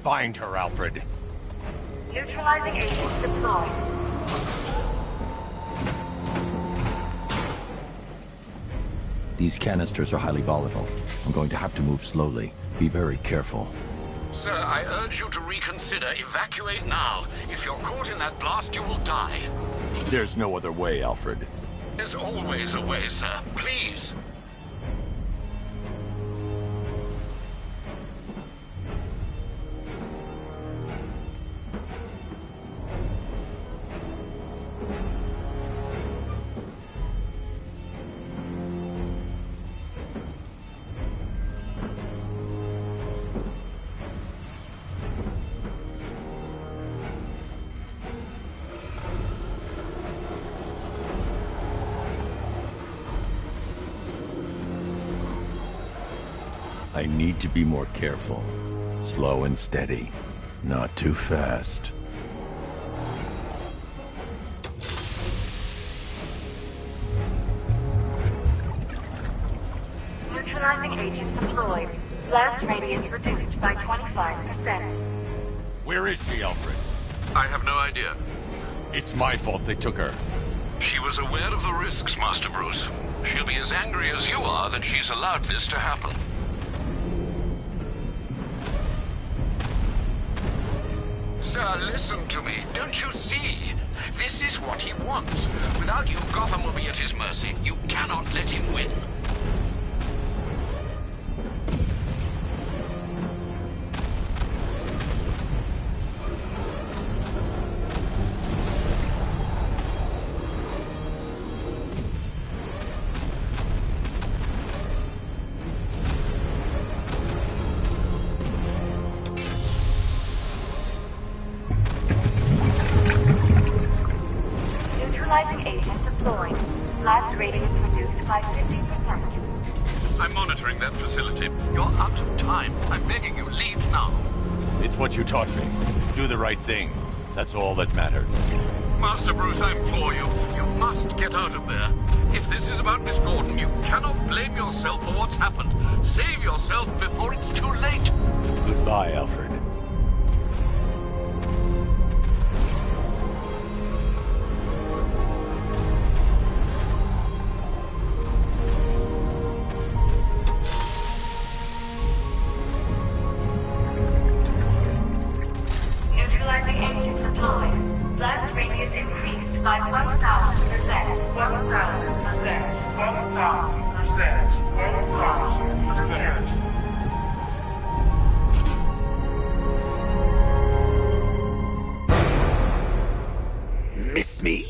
Find her, Alfred. Neutralizing agent deployed. These canisters are highly volatile. I'm going to have to move slowly. Be very careful. Sir, I urge you to reconsider. Evacuate now. If you're caught in that blast, you will die. There's no other way, Alfred. There's always a way, sir. Please. I need to be more careful. Slow and steady. Not too fast. Neutralizing agent deployed. Blast radius reduced by 25%. Where is she, Alfred? I have no idea. It's my fault they took her. She was aware of the risks, Master Bruce. She'll be as angry as you are that she's allowed this to happen. Sir, listen to me. Don't you see? This is what he wants. Without you, Gotham will be at his mercy. You cannot let him win. Neutralizing agent deployed. Blast radius reduced by 50%. I'm monitoring that facility. You're out of time. I'm begging you, leave now. It's what you taught me. Do the right thing. That's all that matters. Master Bruce, I implore you. You must get out of there. If this is about Miss Gordon, you cannot blame yourself for what's happened. Save yourself before it's too late. Goodbye, Alfred. Neutralizing agent deployed. Blast radius increased by 1,000%. 1,000%. 1,000%. 1,000%. Miss me?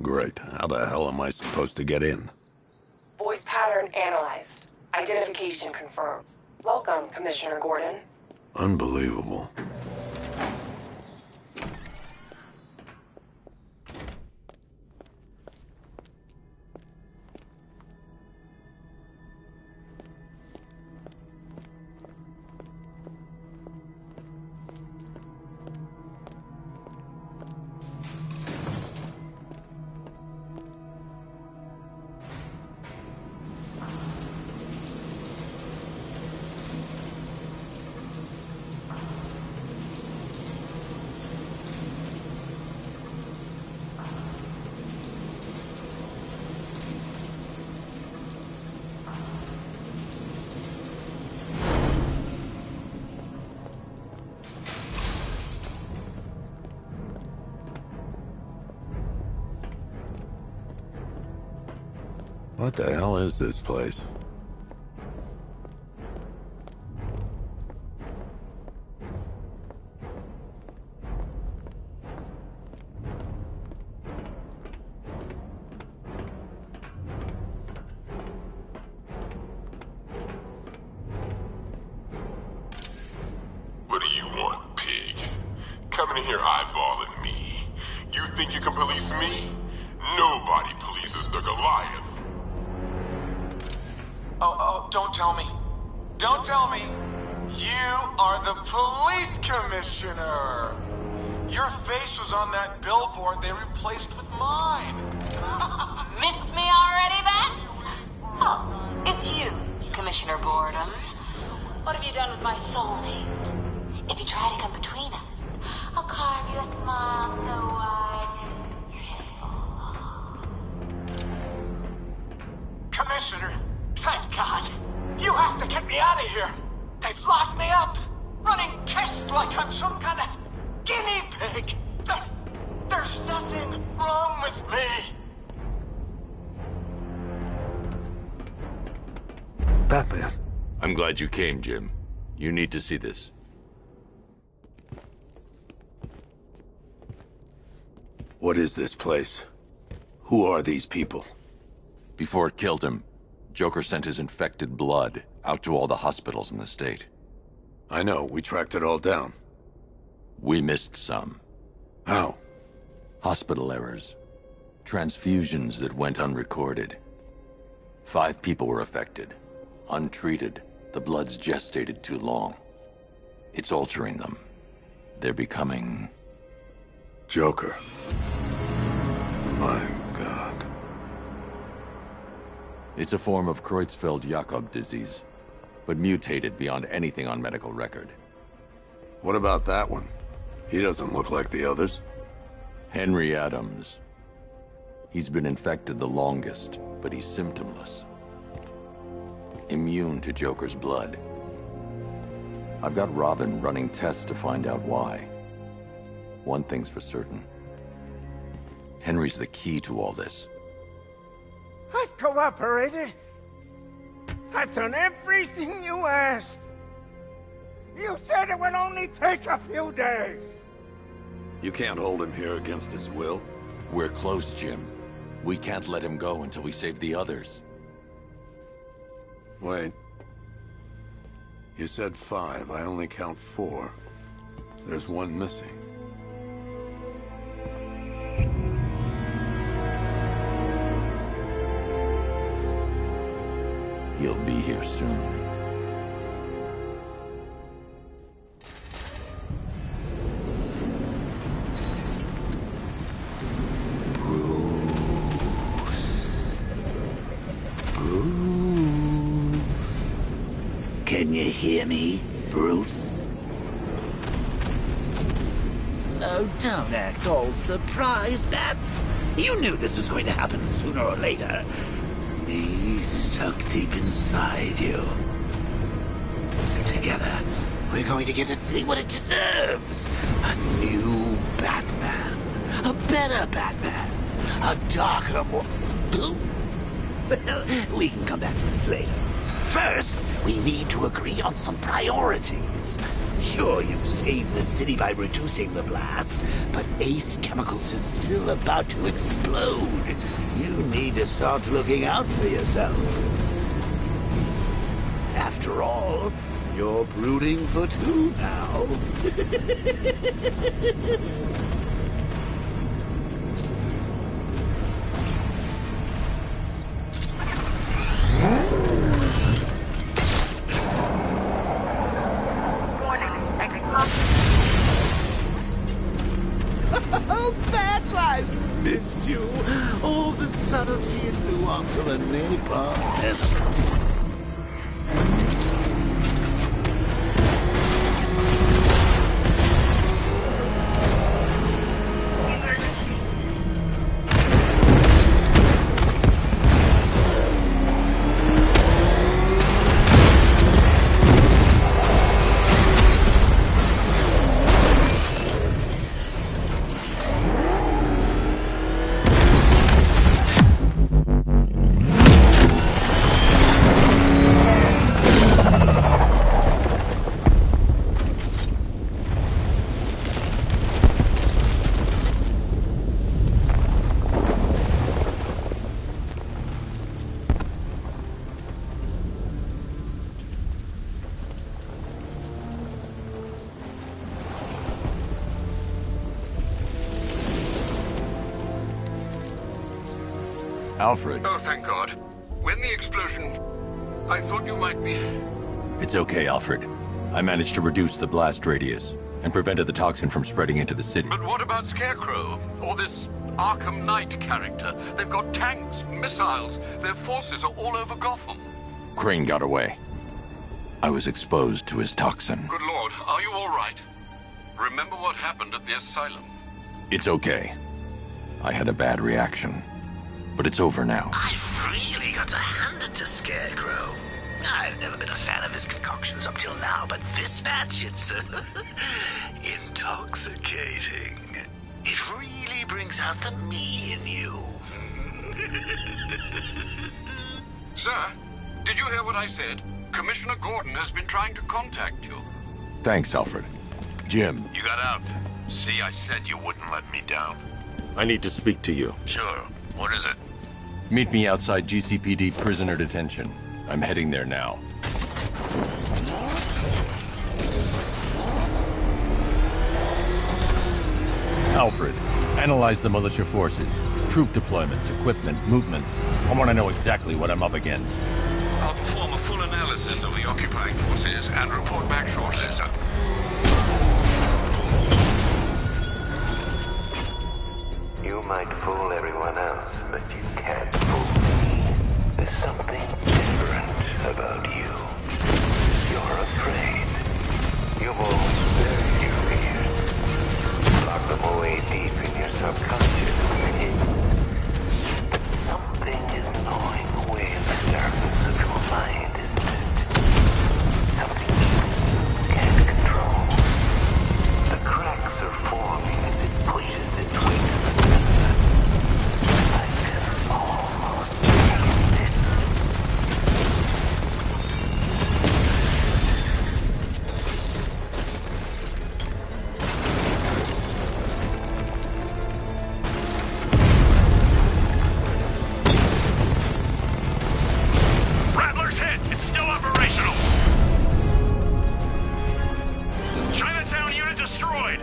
Great. How the hell am I supposed to get in? Voice pattern analyzed. Identification confirmed. Welcome, Commissioner Gordon. Unbelievable. What the hell is this place? What do you want, pig? Coming in here eyeballing me. You think you can police me? Nobody polices the Goliath. Oh, don't tell me. Don't tell me. You are the police commissioner. Your face was on that billboard they replaced with mine. Miss me already, Bats? Oh, it's you, Commissioner Boredom. What have you done with my soulmate? If you try to come between us, I'll carve you a smile so wide your head falls off. Commissioner, thank God. You have to get me out of here. They've locked me up, running tests like I'm some kind of guinea pig. There's nothing wrong with me. Batman. I'm glad you came, Jim. You need to see this. What is this place? Who are these people? Before it killed him, Joker sent his infected blood out to all the hospitals in the state. I know, we tracked it all down. We missed some. How? Hospital errors. Transfusions that went unrecorded. 5 people were affected. Untreated, the blood's gestated too long. It's altering them. They're becoming... Joker. My God. It's a form of Creutzfeldt-Jakob disease, but mutated beyond anything on medical record. What about that one? He doesn't look like the others. Henry Adams. He's been infected the longest, but he's symptomless. Immune to Joker's blood. I've got Robin running tests to find out why. One thing's for certain. Henry's the key to all this. I've cooperated. I've done everything you asked. You said it would only take a few days. You can't hold him here against his will. We're close, Jim. We can't let him go until we save the others. Wait. You said 5. I only count 4. There's one missing. He'll be here soon. Can you hear me, Bruce? Oh, don't act all surprised, Bats. You knew this was going to happen sooner or later. Me stuck deep inside you. Together, we're going to give the city what it deserves. A new Batman. A better Batman. A darker, more... Well, we can come back to this later. First, we need to agree on some priorities. Sure, you've saved the city by reducing the blast, but Ace Chemicals is still about to explode. You need to start looking out for yourself. After all, you're brooding for two now. Oh, Bats, I missed you. All the subtlety and nuance of a napalm. Alfred. Oh, thank God. When the explosion... I thought you might be... It's okay, Alfred. I managed to reduce the blast radius and prevented the toxin from spreading into the city. But what about Scarecrow? Or this Arkham Knight character? They've got tanks, missiles. Their forces are all over Gotham. Crane got away. I was exposed to his toxin. Good Lord, are you all right? Remember what happened at the asylum? It's okay. I had a bad reaction. But it's over now. I've really got to hand it to Scarecrow. I've never been a fan of his concoctions up till now, but this batch, it's intoxicating. It really brings out the me in you. Sir, did you hear what I said? Commissioner Gordon has been trying to contact you. Thanks, Alfred. Jim. You got out. See, I said you wouldn't let me down. I need to speak to you. Sure. What is it? Meet me outside GCPD prisoner detention. I'm heading there now. Alfred, analyze the militia forces, troop deployments, equipment, movements. I want to know exactly what I'm up against. I'll perform a full analysis of the occupying forces and report back shortly, sir. You might fool everyone else, but you can't fool me. There's something different about you. You're afraid. You've always buried your fears. Lock them away deep in your subconscious. But something is gnawing away at the surface of your mind, isn't it? Something you can't control. The cracks are forming as it pushes its way to the center. I can almost taste it. Rattler's hit! It's still operational! Chinatown unit destroyed!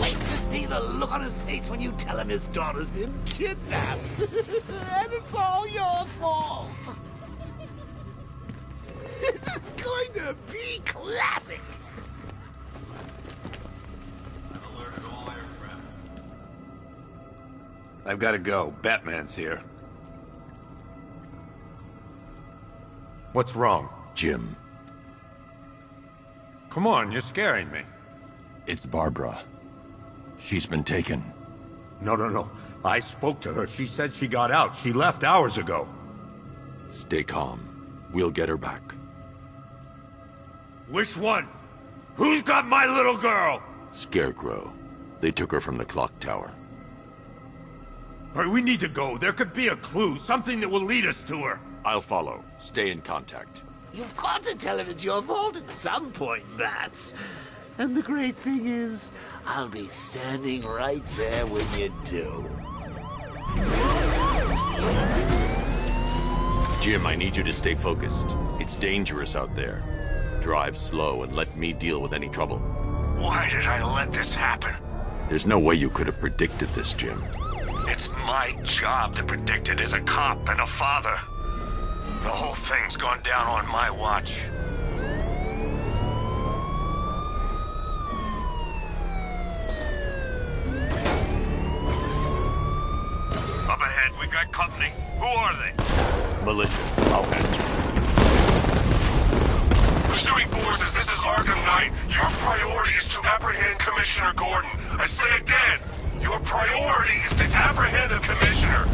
Wait to see the look on his face when you tell him his daughter's been kidnapped. And it's all your fault. This is going to be classic. I've got to go. Batman's here. What's wrong, Jim? Come on, you're scaring me. It's Barbara. She's been taken. No. I spoke to her. She said she got out. She left hours ago. Stay calm. We'll get her back. Which one? Who's got my little girl? Scarecrow. They took her from the clock tower. All right, we need to go. There could be a clue, something that will lead us to her. I'll follow. Stay in contact. You've got to tell him it's your fault at some point, Bats. And the great thing is, I'll be standing right there when you do. Jim, I need you to stay focused. It's dangerous out there. Drive slow and let me deal with any trouble. Why did I let this happen? There's no way you could have predicted this, Jim. It's my job to predict it as a cop and a father. The whole thing's gone down on my watch. Up ahead, we got company. Who are they? Militia. I'll handle it. Pursuing forces, this is Arkham Knight. Your priority is to apprehend Commissioner Gordon. I say again, your priority is to apprehend the Commissioner.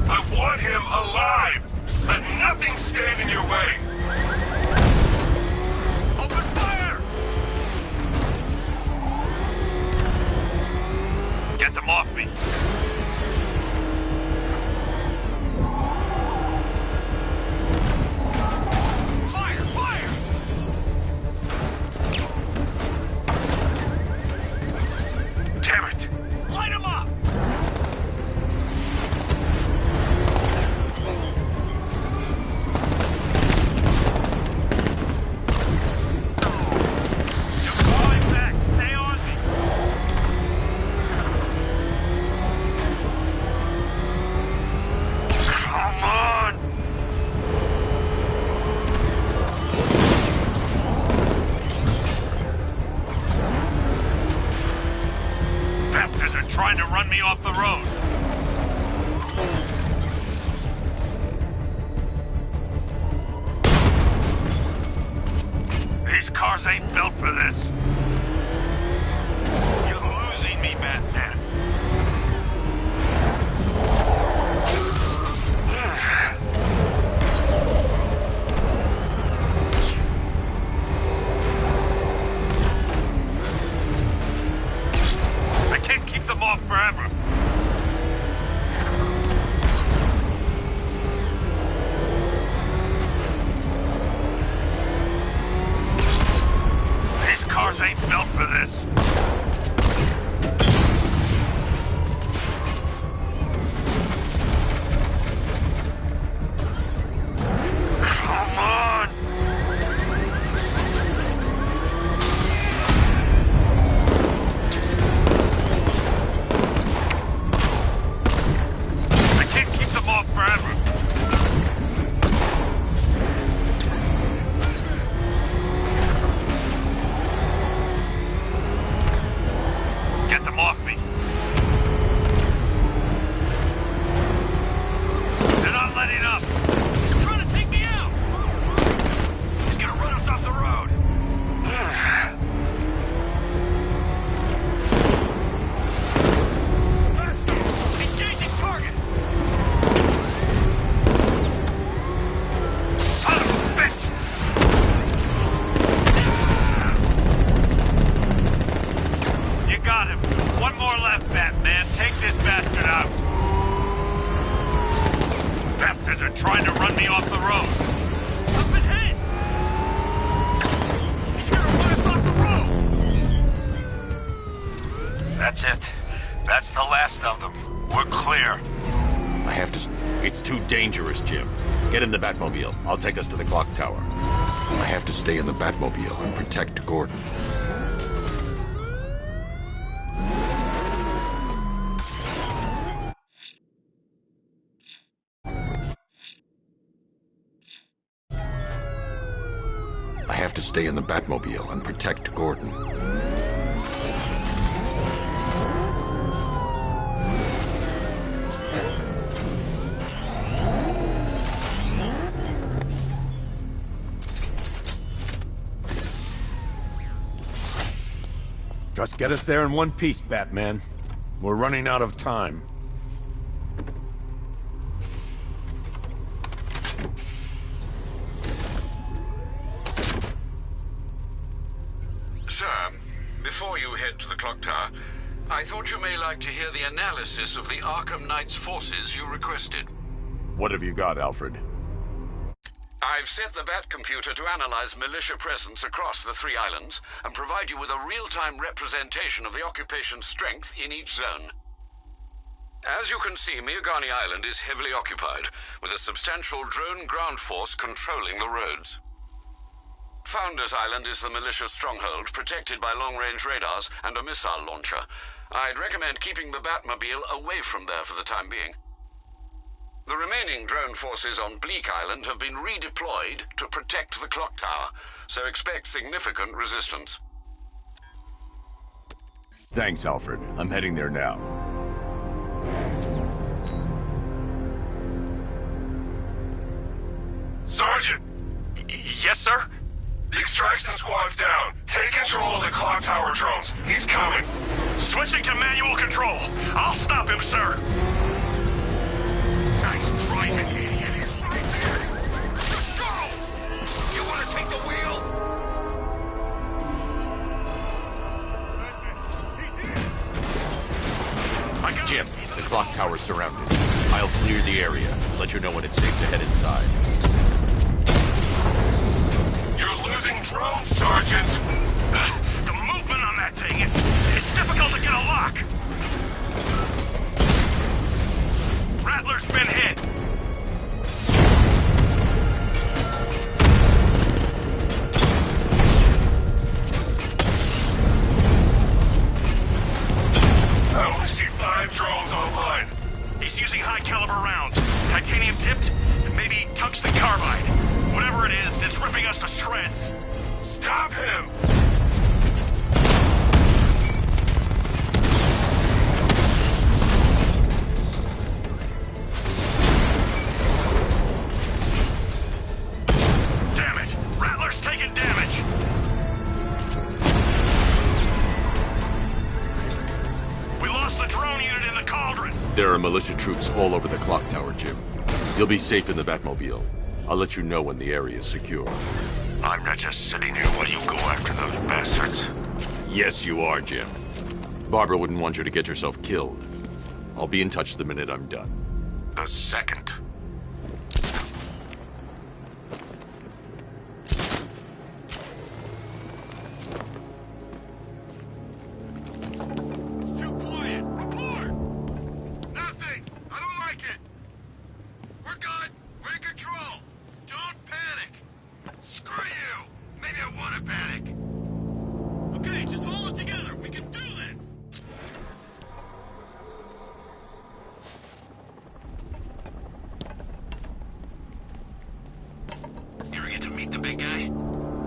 I want him alive. Let nothing stand in your way. Open fire! Get them off me. Damn it! Light them up! You're falling back. Stay on me. Come on! Bastards are trying to run me off the road. These cars ain't built for this. You're losing me, Batman. I can't keep them off forever. These cars ain't built for this. Come on! I can't keep them off forever. Get them off me. They're not letting up. He's trying to take me out. He's gonna run us off the road. Engaging target. Son of a bitch. You got him. One more left, Batman. Take this bastard out. Bastards are trying to run me off the road. Up ahead! He's gonna run us off the road! That's it. That's the last of them. We're clear. I have to... It's too dangerous, Jim. Get in the Batmobile. I'll take us to the clock tower. I have to stay in the Batmobile and protect Gordon. I have to stay in the Batmobile and protect Gordon. Just get us there in one piece, Batman. We're running out of time. Sir, before you head to the clock tower, I thought you may like to hear the analysis of the Arkham Knight's forces you requested. What have you got, Alfred? I've set the Bat computer to analyze militia presence across the 3 islands and provide you with a real-time representation of the occupation's strength in each zone. As you can see, Miagani Island is heavily occupied, with a substantial drone ground force controlling the roads. Founders Island is the militia stronghold, protected by long-range radars and a missile launcher. I'd recommend keeping the Batmobile away from there for the time being. The remaining drone forces on Bleak Island have been redeployed to protect the clock tower, so expect significant resistance. Thanks, Alfred. I'm heading there now. Sergeant! Yes, sir? The extraction squad's down. Take control of the clock tower drones. He's coming. Switching to manual control. I'll stop him, sir. Nice driving, idiot. He's right there. Let's go! You want to take the wheel? Jim, the clock tower's surrounded. I'll clear the area. Let you know when it's safe to head inside. You're losing drones, Sergeant! The movement on that thing, it's difficult to get a lock! Rattler's been hit! I only see 5 drones online. He's using high-caliber rounds. Titanium tipped? Maybe tungsten carbide. Whatever it is, it's ripping us to shreds. Stop him! Damn it! Rattler's taking damage! We lost the drone unit in the cauldron! There are militia troops all over the clock tower, Jim. You'll be safe in the Batmobile. I'll let you know when the area is secure. I'm not just sitting here while you go after those bastards. Yes, you are, Jim. Barbara wouldn't want you to get yourself killed. I'll be in touch the minute I'm done. The second. It's too quiet! Report! Nothing! I don't like it! We're good! We're in control! Don't panic! Screw you! Maybe I want to panic! Okay, just hold it together! We can do this! You ever get to meet the big guy?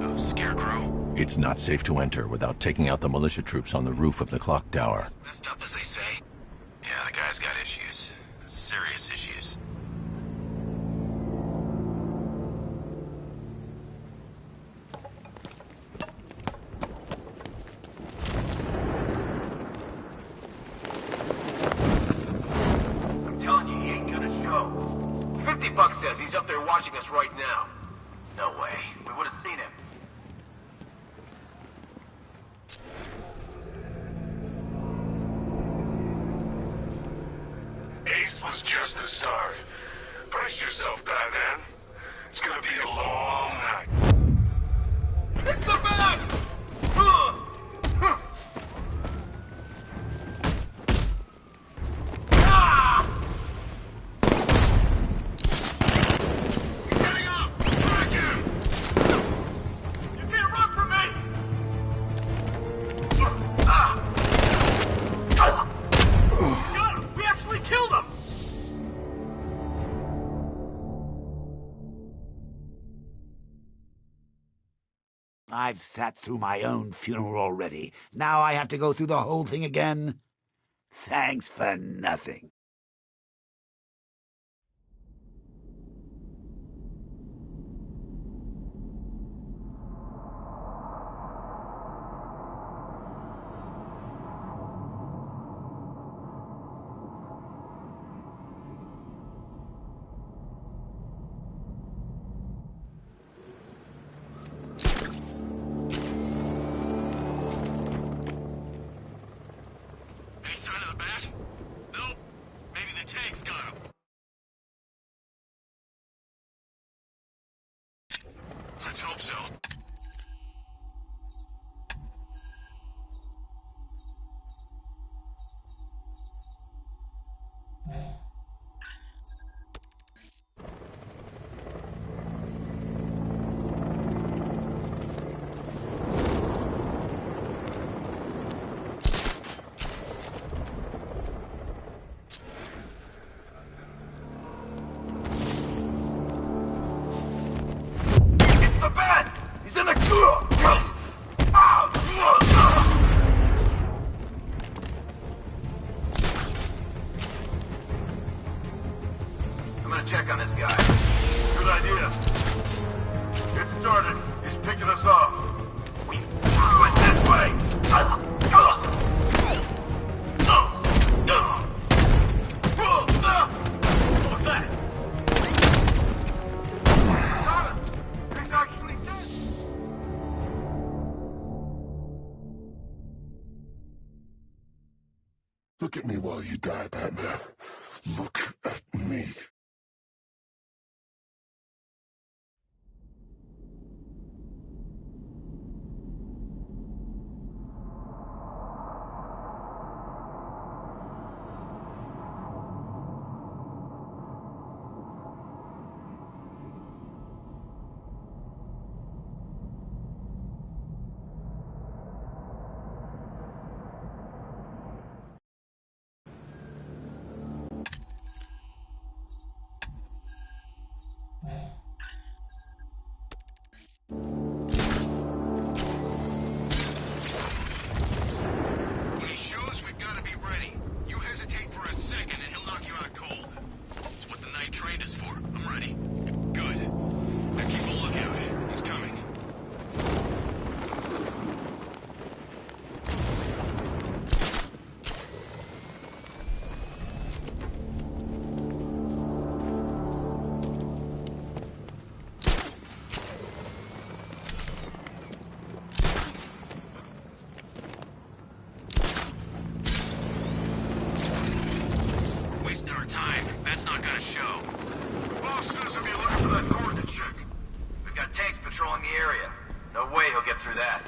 Oh, Scarecrow? It's not safe to enter without taking out the militia troops on the roof of the clock tower. Messed up as they say? Yeah, the guy's got issues. Serious issues. I'm telling you, he ain't gonna show. 50 Bucks says he's up there watching us right now. No way. We would have seen him. Ace was just the start. Brace yourself, Batman. It's gonna be a long night. It's the bag! He's getting up! Track him! You can't run from me! Got him! We actually killed him! I've sat through my own funeral already. Now I have to go through the whole thing again? Thanks for nothing. Let's hope so. I'm gonna check on this guy. Good idea. Get started. He's picking us off. We went this way. What was that? He's actually dead. Look at me while you die, Batman. Look at me. When he shows, we've got to be ready. You hesitate for a second and he'll knock you out cold. It's what the night trained us for. I'm ready. Good. Now keep a lookout. He's coming. Wasting our time. That's not gonna show. Boss says he'll be looking for that coordinate check. We've got tanks patrolling the area. No way he'll get through that.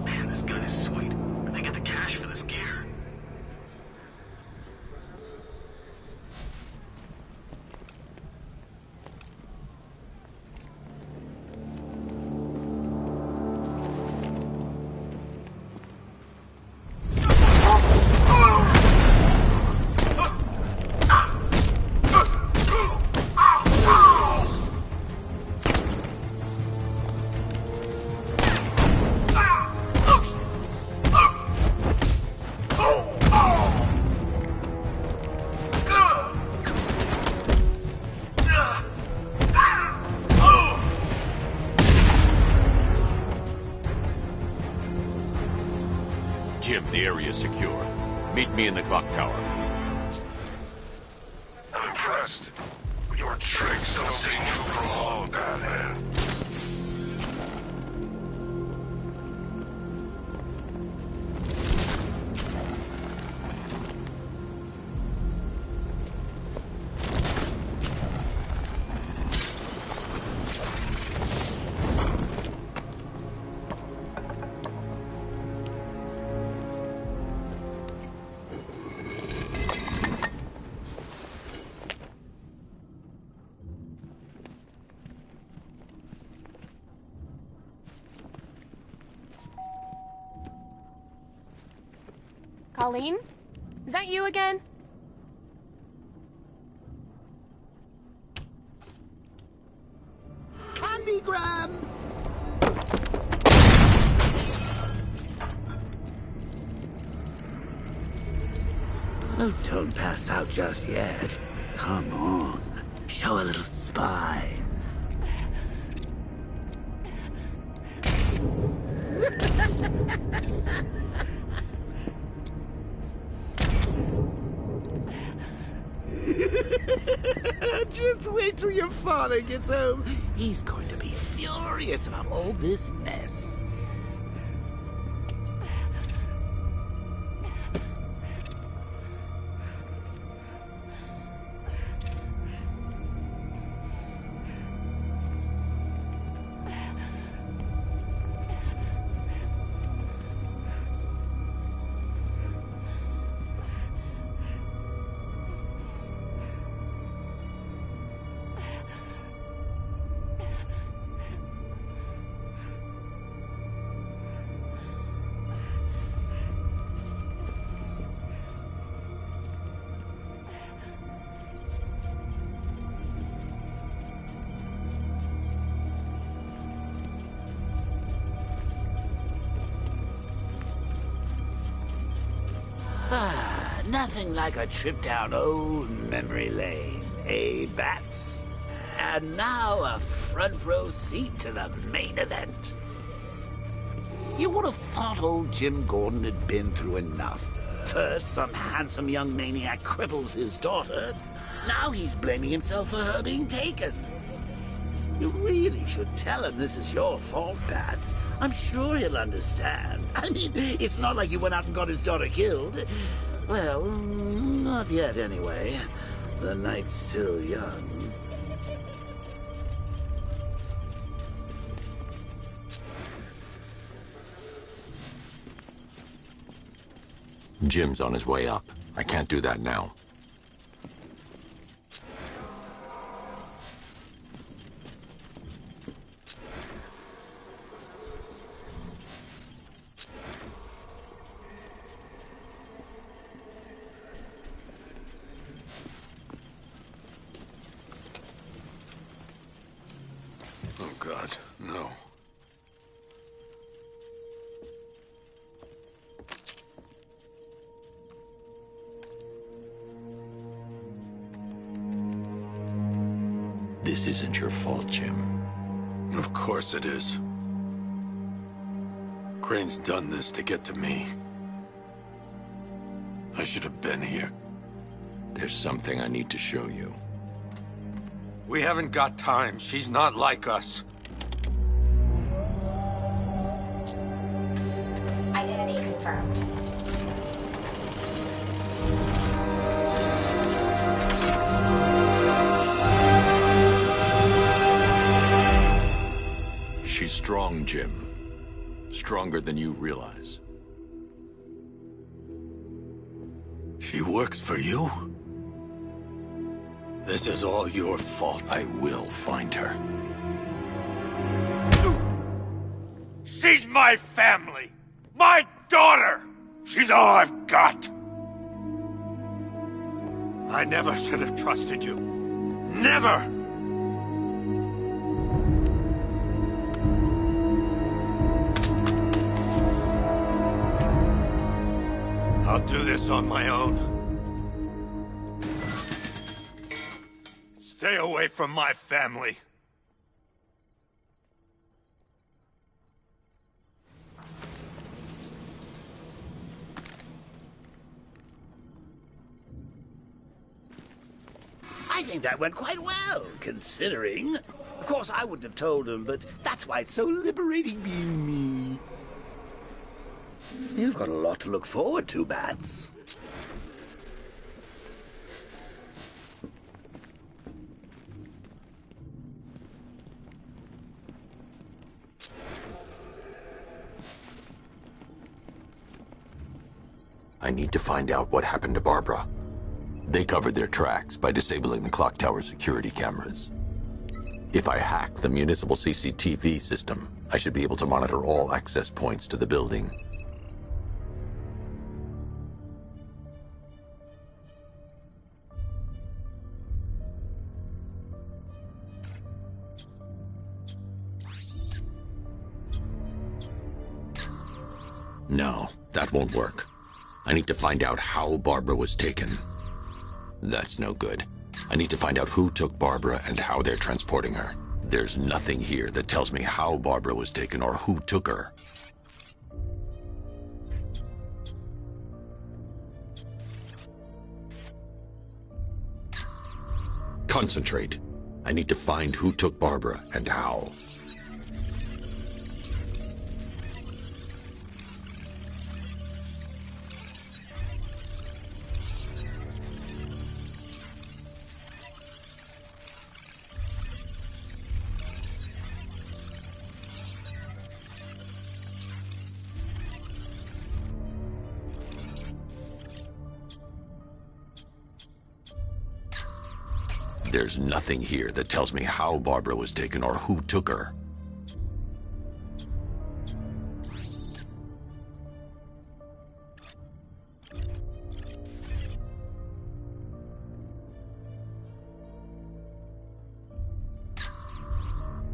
Man, this gun is sweet. I get the cash for this gear. Jim, the area is secure. Meet me in the clock tower. I'm impressed. But your tricks don't stay new for long, Batman. Colleen? Is that you again? Candygram! Oh, don't pass out just yet. Come on. Show a little spine. Just wait till your father gets home. He's going to be furious about all this mess. Nothing like a trip down old memory lane, eh, Bats? And now a front row seat to the main event. You would have thought old Jim Gordon had been through enough. First, some handsome young maniac cripples his daughter. Now he's blaming himself for her being taken. You really should tell him this is your fault, Bats. I'm sure he'll understand. I mean, it's not like you went out and got his daughter killed. Well, not yet anyway. The night's still young. Jim's on his way up. I can't do that now. Oh, God, no. This isn't your fault, Jim. Of course it is. Crane's done this to get to me. I should have been here. There's something I need to show you. We haven't got time. She's not like us. Identity confirmed. She's strong, Jim. Stronger than you realize. She works for you? This is all your fault. I will find her. She's my family! My daughter! She's all I've got! I never should have trusted you. Never! I'll do this on my own. Stay away from my family. I think that went quite well, considering. Of course, I wouldn't have told him, but that's why it's so liberating being me. You've got a lot to look forward to, Bats. I need to find out what happened to Barbara. They covered their tracks by disabling the clock tower security cameras. If I hack the municipal CCTV system, I should be able to monitor all access points to the building. No, that won't work. I need to find out how Barbara was taken. That's no good. I need to find out who took Barbara and how they're transporting her. There's nothing here that tells me how Barbara was taken or who took her. Concentrate. I need to find who took Barbara and how. There's nothing here that tells me how Barbara was taken or who took her.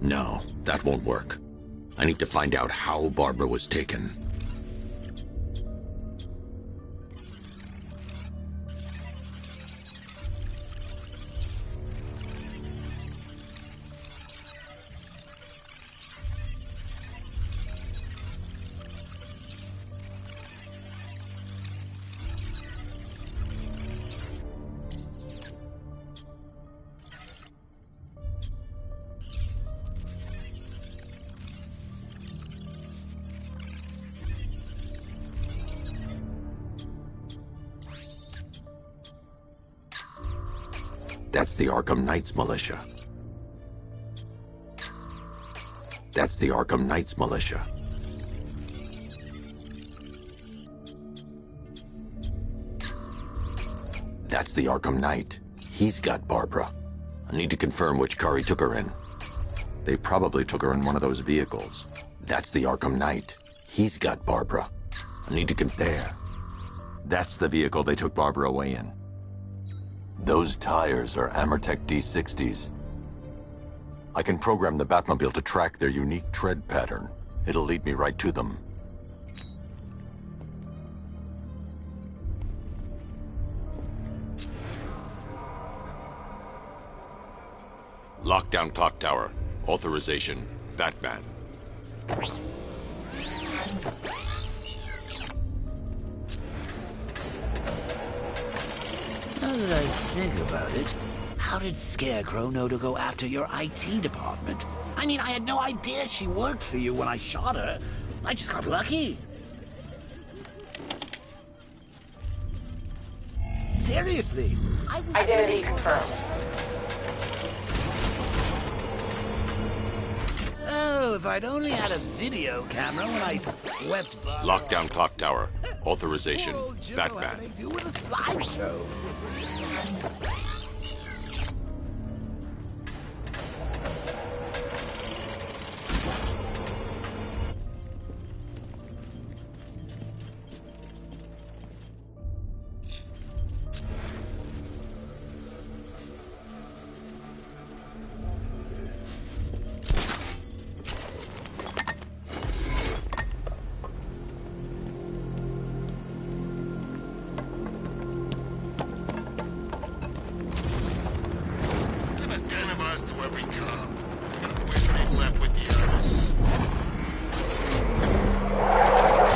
No, that won't work. I need to find out how Barbara was taken. That's the Arkham Knights militia. That's the Arkham Knights militia. That's the Arkham Knight. He's got Barbara. I need to confirm which car he took her in. They probably took her in one of those vehicles. That's the Arkham Knight. He's got Barbara. I need to there. That's the vehicle they took Barbara away in. Those tires are Amertech D60s. I can program the Batmobile to track their unique tread pattern. It'll lead me right to them. Lockdown clock tower. Authorization, Batman. Now that I think about it, how did Scarecrow know to go after your IT department? I mean, I had no idea she worked for you when I shot her. I just got lucky. Seriously, Identity confirmed. Oh, if I'd only had a video camera when I swept by. Lockdown clock tower. Authorization, Batman. What do they do with a slideshow?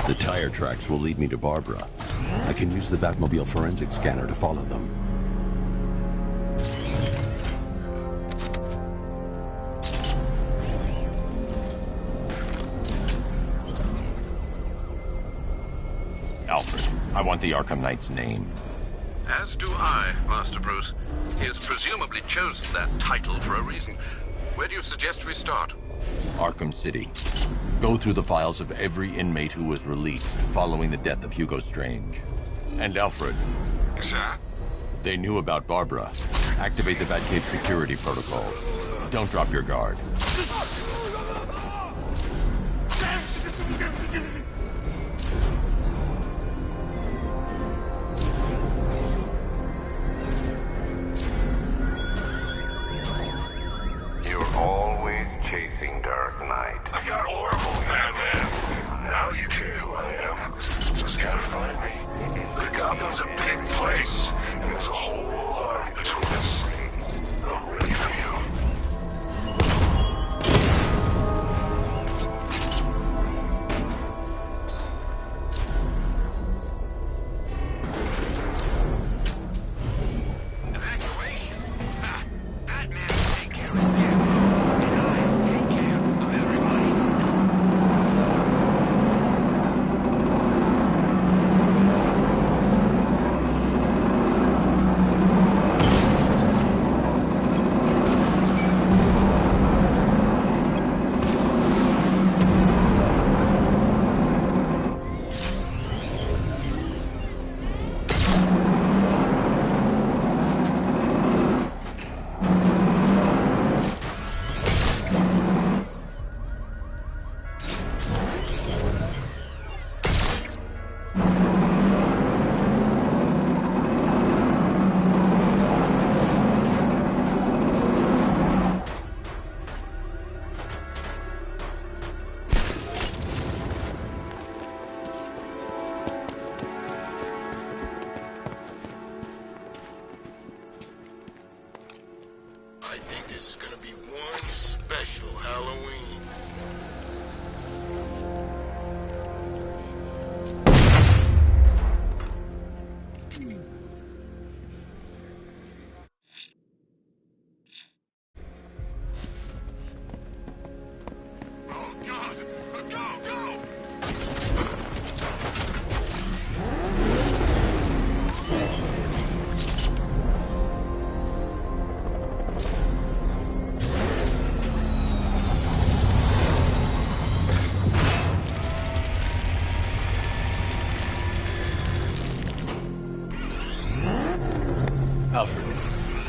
The tire tracks will lead me to Barbara. I can use the Batmobile forensic scanner to follow them. Alfred, I want the Arkham Knight's name. As do I, Master Bruce. He has presumably chosen that title for a reason. Where do you suggest we start? Arkham City. Go through the files of every inmate who was released following the death of Hugo Strange. And Alfred. Sir? They knew about Barbara. Activate the Batcave security protocol. Don't drop your guard. You're always chasing Dark Knight. I got Oracle, Batman. Now you care who I am. Just gotta find me. But Gotham's a big place, and there's a whole army between us. I'm ready for you.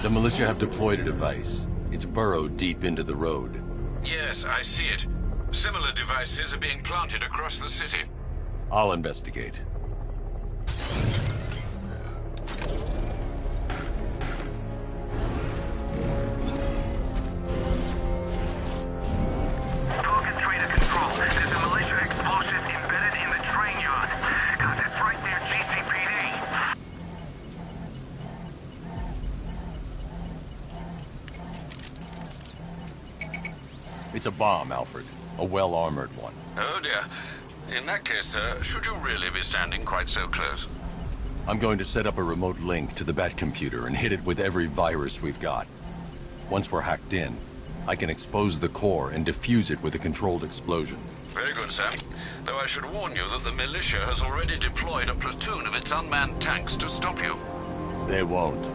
The militia have deployed a device. It's burrowed deep into the road. Yes, I see it. Similar devices are being planted across the city. I'll investigate. It's a bomb, Alfred. A well-armored one. Oh dear. In that case, should you really be standing quite so close? I'm going to set up a remote link to the Bat computer and hit it with every virus we've got. Once we're hacked in, I can expose the core and defuse it with a controlled explosion. Very good, sir. Though I should warn you that the militia has already deployed a platoon of its unmanned tanks to stop you. They won't.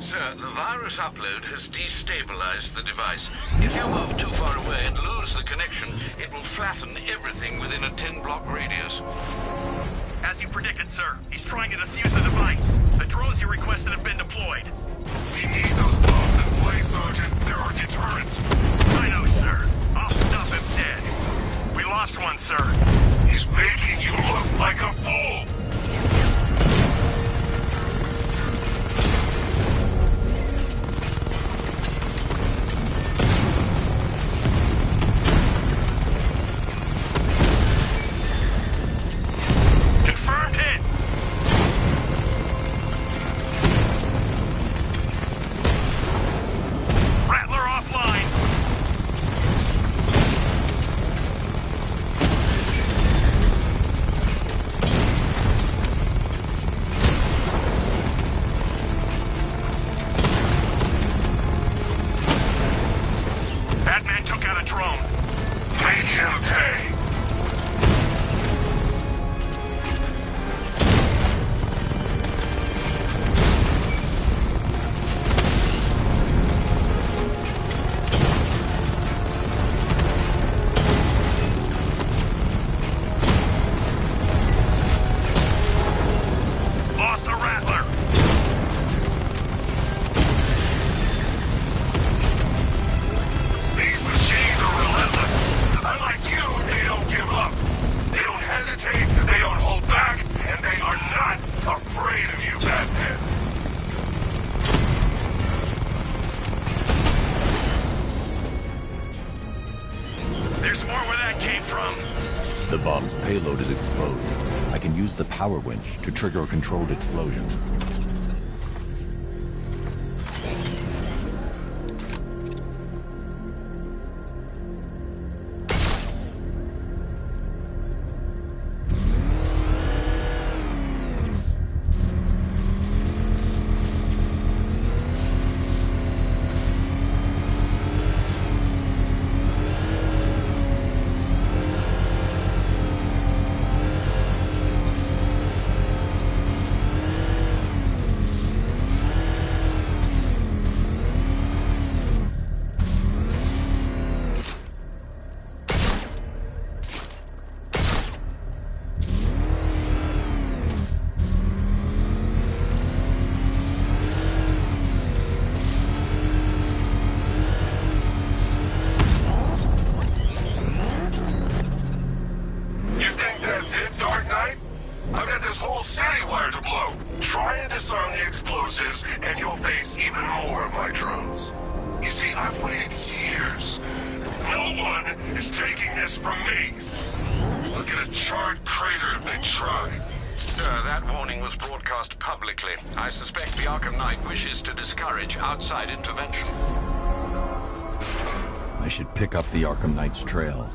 Sir, the virus upload has destabilized the device. If you move too far away and lose the connection, it will flatten everything within a 10-block radius. As you predicted, sir. He's trying to defuse the device. The drones you requested have been deployed. We need those bombs in play, Sergeant. They're our deterrent. I know, sir. I'll stop him dead. We lost one, sir. He's making you look like a fool. The bomb's payload is exposed. I can use the power winch to trigger a controlled explosion. And you'll face even more of my drones. You see, I've waited years. No one is taking this from me. Look at a charred crater if they try. Sir, that warning was broadcast publicly. I suspect the Arkham Knight wishes to discourage outside intervention. I should pick up the Arkham Knight's trail.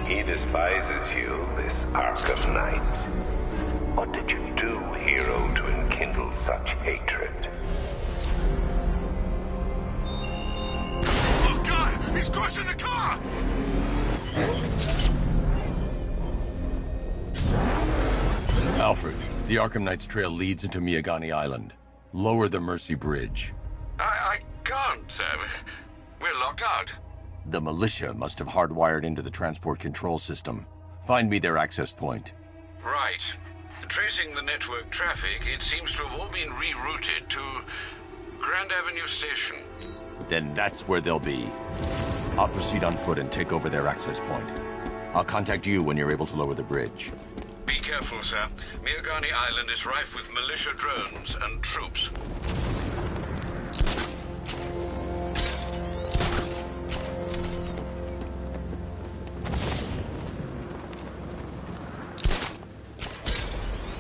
He despises you, this Arkham Knight. What did you do, hero, to enkindle such hatred? He's crushing the car! Alfred, the Arkham Knight's trail leads into Miagani Island. Lower the Mercy Bridge. I can't, sir. We're locked out. The militia must have hardwired into the transport control system. Find me their access point. Right. Tracing the network traffic, it seems to have all been rerouted to Grand Avenue Station. Then that's where they'll be. I'll proceed on foot and take over their access point. I'll contact you when you're able to lower the bridge. Be careful, sir. Miagani Island is rife with militia drones and troops.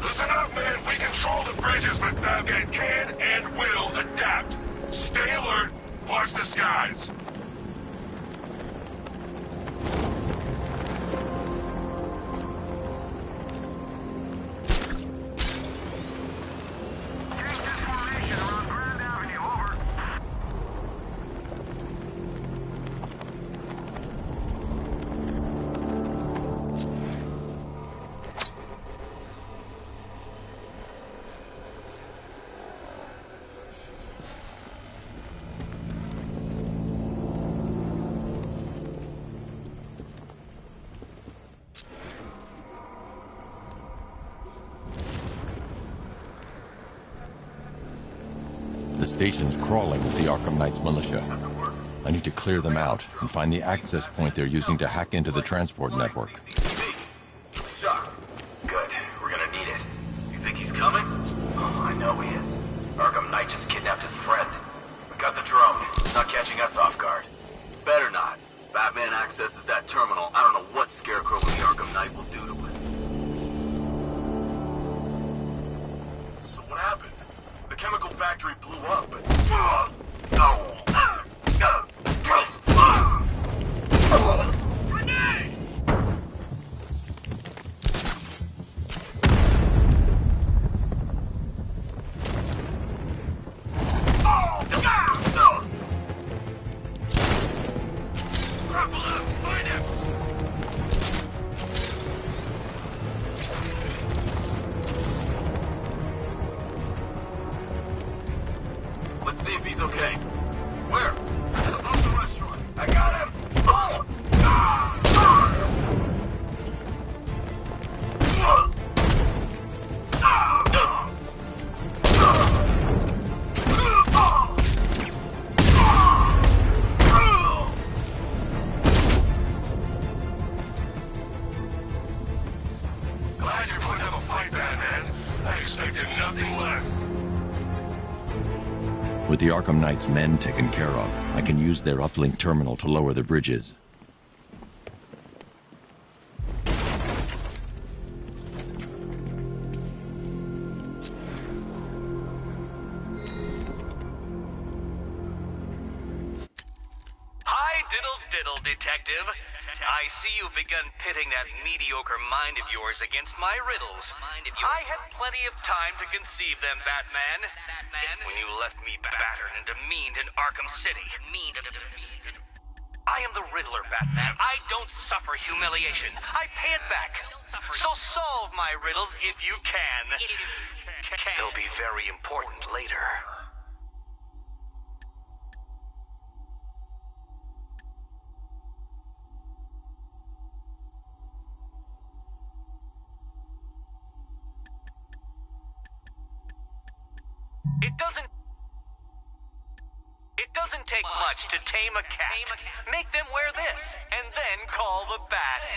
Listen up, man. We control the bridges, but Batman can and will adapt. Stay alert. Watch the skies. The station's crawling with the Arkham Knight's militia. I need to clear them out and find the access point they're using to hack into the transport network. Shock. Good. We're gonna need it. You think he's coming? Oh, I know he is. Arkham Knight just kidnapped his friend. We got the drone. It's not catching us off guard. Better not. Batman accesses that terminal. I don't know what Scarecrow and the Arkham Knight will do to us. So what happened? The chemical factory blew up, but... Grenade! Find him! Let's see if he's okay. Where? Above the restaurant. I got him! Glad you're going to have a fight, Batman. I expected nothing less. With the Arkham Knight's men taken care of, I can use their uplink terminal to lower the bridges. Hi, diddle, detective. I see you've begun pitting that mediocre mind of yours against my riddles. I had plenty of time to conceive them, Batman. When you left me battered and demeaned in Arkham City. I am the Riddler, Batman. I don't suffer humiliation. I pay it back. So solve my riddles if you can. They'll be very important later. It doesn't take much to tame a cat. Make them wear this, and then call the bat.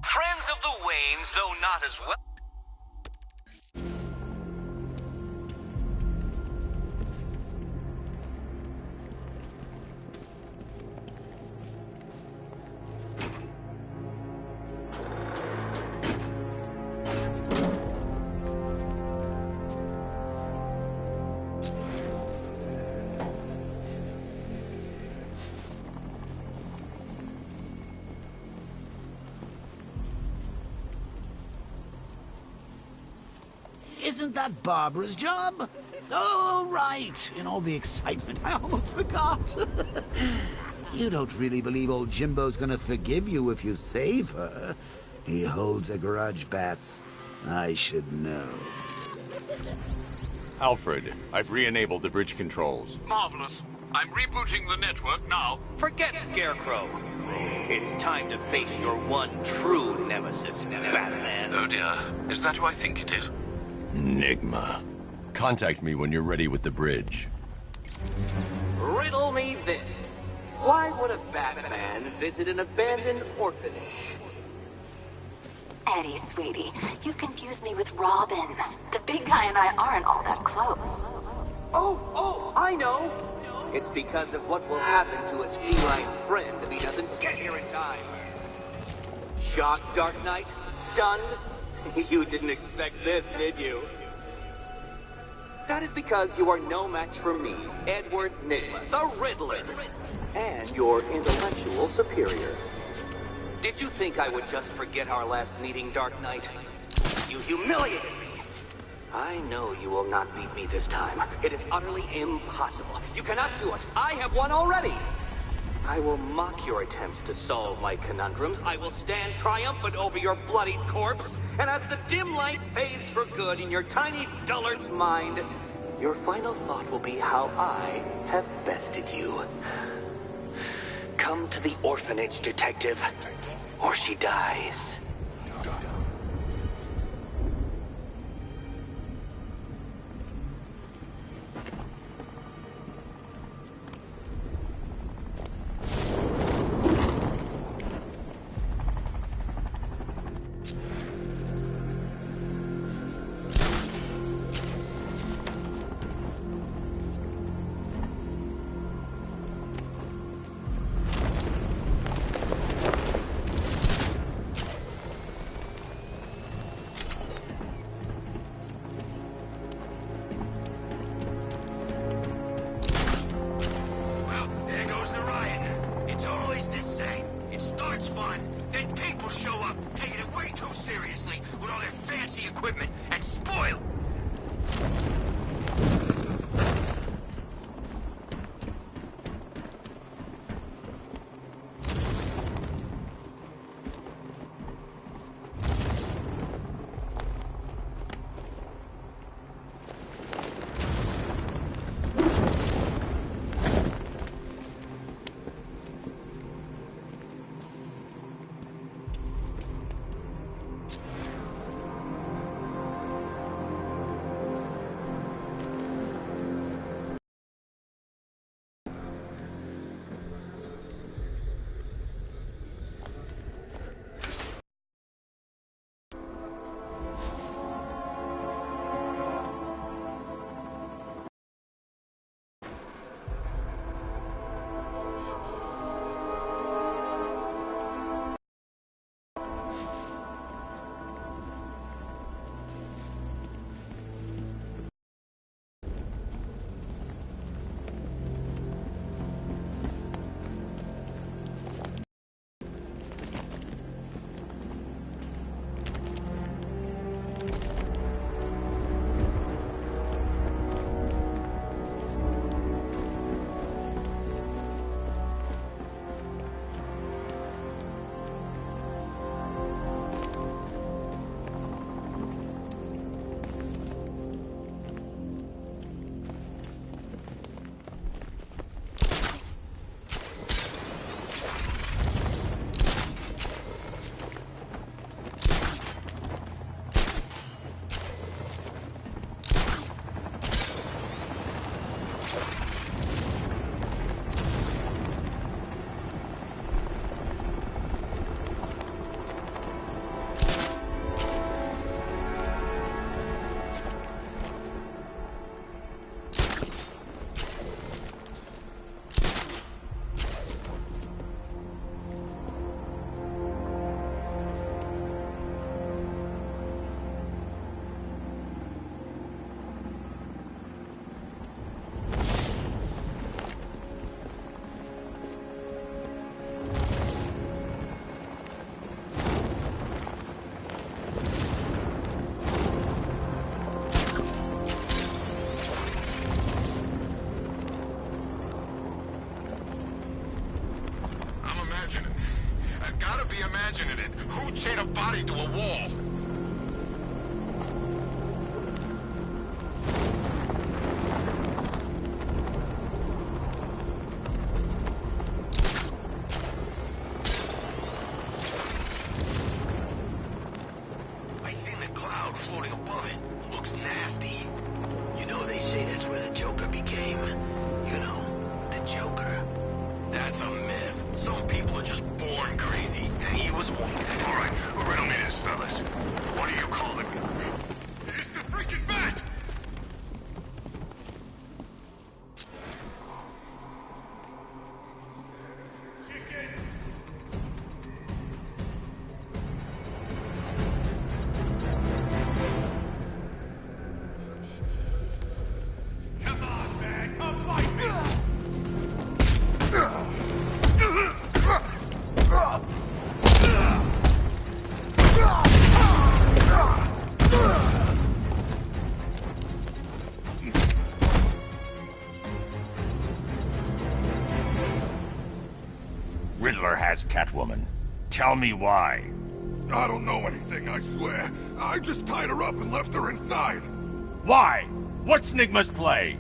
Friends of the Waynes, though not as well. Isn't that Barbara's job? Oh, right. In all the excitement, I almost forgot. You don't really believe old Jimbo's gonna forgive you if you save her. He holds a grudge, Bats. I should know. Alfred, I've re-enabled the bridge controls. Marvelous. I'm rebooting the network now. Forget Scarecrow. It's time to face your one true nemesis, Batman. Oh dear. Is that who I think it is? Enigma. Contact me when you're ready with the bridge. Riddle me this. Why would a Batman visit an abandoned orphanage? Eddie, sweetie, you confused me with Robin. The big guy and I aren't all that close. Oh, I know. It's because of what will happen to his feline friend if he doesn't get here in time. Shocked, Dark Knight? Stunned? You didn't expect this, did you? That is because you are no match for me, Edward Nygma, the Riddler, and your intellectual superior. Did you think I would just forget our last meeting, Dark Knight? You humiliated me! I know you will not beat me this time. It is utterly impossible. You cannot do it. I have won already. I will mock your attempts to solve my conundrums. I will stand triumphant over your bloodied corpse. And as the dim light fades for good in your tiny dullard's mind, your final thought will be how I have bested you. Come to the orphanage, detective, or she dies. be imagining it. Who chained a body to a wall? I seen the cloud floating above it. Looks nasty. You know, they say that's where the Joker became, you know, the Joker. That's a myth. Some people are just born crazy, and he was one. All right, riddle me this, fellas. What are you calling me? It's the freaking bat! Come on, man. Come fight me. Riddler has Catwoman. Tell me why. I don't know anything, I swear. I just tied her up and left her inside. Why? What's Nigma's play?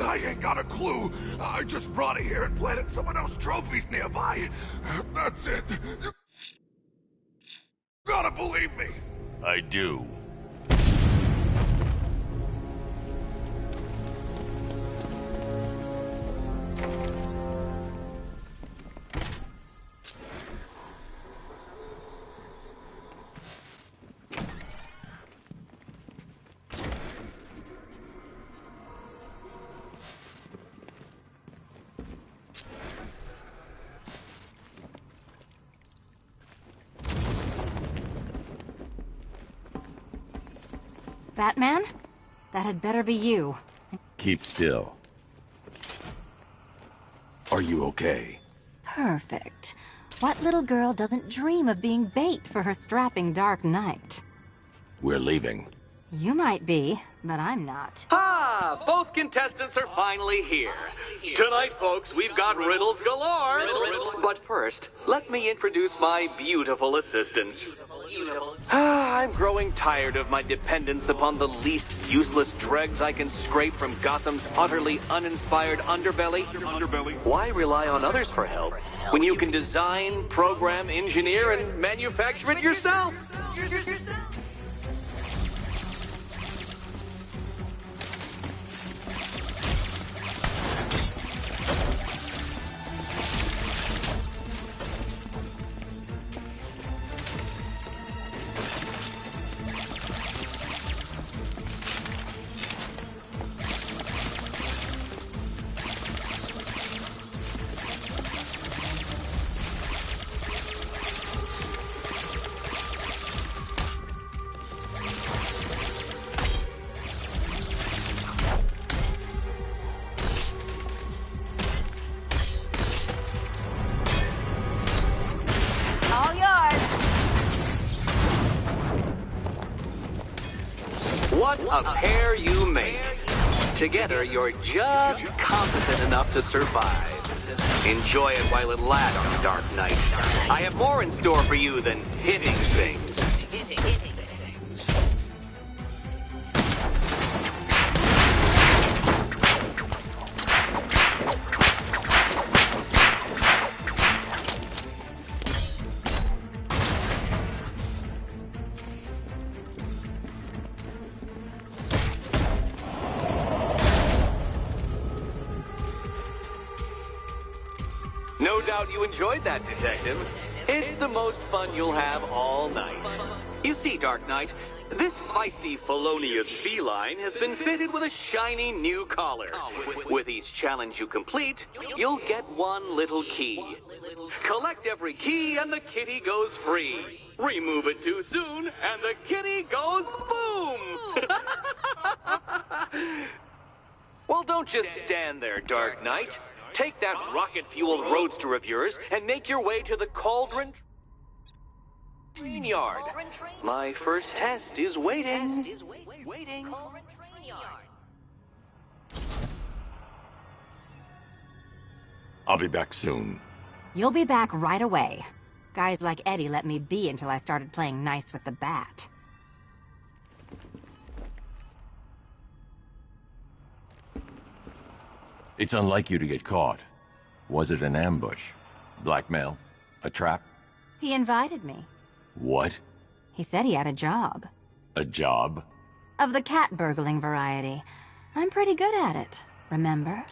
I ain't got a clue. I just brought her here and planted someone else's trophies nearby. That's it. You gotta believe me. I do. Batman? That had better be you. Keep still. Are you okay? Perfect. What little girl doesn't dream of being bait for her strapping Dark Knight? We're leaving. You might be, but I'm not. Ah, both contestants are finally here. Tonight, folks, we've got riddles galore. But first, let me introduce my beautiful assistants. I'm growing tired of my dependence upon the least useless dregs I can scrape from Gotham's utterly uninspired underbelly. Why rely on others for help when you can design, program, engineer, and manufacture it yourself? What a pair you make. Together, you're just competent enough to survive. Enjoy it while it lasts, Dark Knight. I have more in store for you than hitting things. No doubt you enjoyed that, Detective. It's the most fun you'll have all night. You see, Dark Knight, this feisty, felonious feline has been fitted with a shiny new collar. With each challenge you complete, you'll get one little key. Collect every key and the kitty goes free. Remove it too soon and the kitty goes boom! Well, don't just stand there, Dark Knight. Take that rocket-fueled roadster of yours and make your way to the Cauldron Train Yard. My first test is waiting. I'll be back soon. You'll be back right away. Guys like Eddie let me be until I started playing nice with the bat. It's unlike you to get caught. Was it an ambush? Blackmail? A trap? He invited me. What? He said he had a job. A job? Of the cat burgling variety. I'm pretty good at it, remember?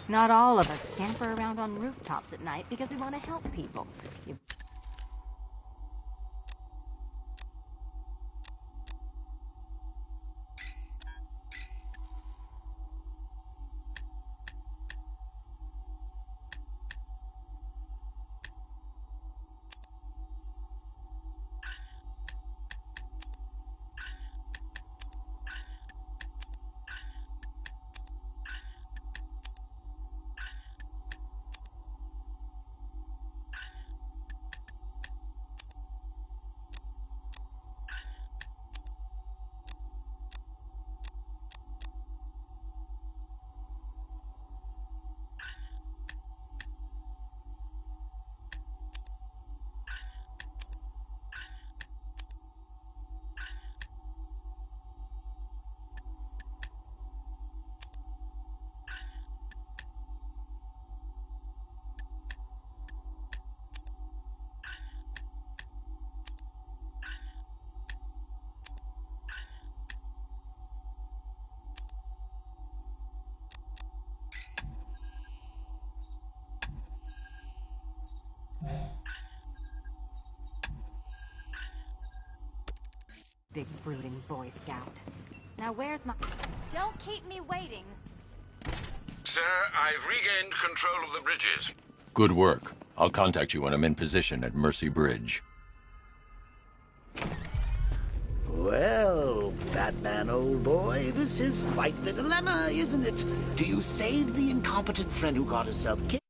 Not all of us scamper around on rooftops at night because we want to help people. Big brooding Boy Scout. Now where's my... Don't keep me waiting. Sir, I've regained control of the bridges. Good work. I'll contact you when I'm in position at Mercy Bridge. Well, Batman, old boy, this is quite the dilemma, isn't it? Do you save the incompetent friend who got herself killed?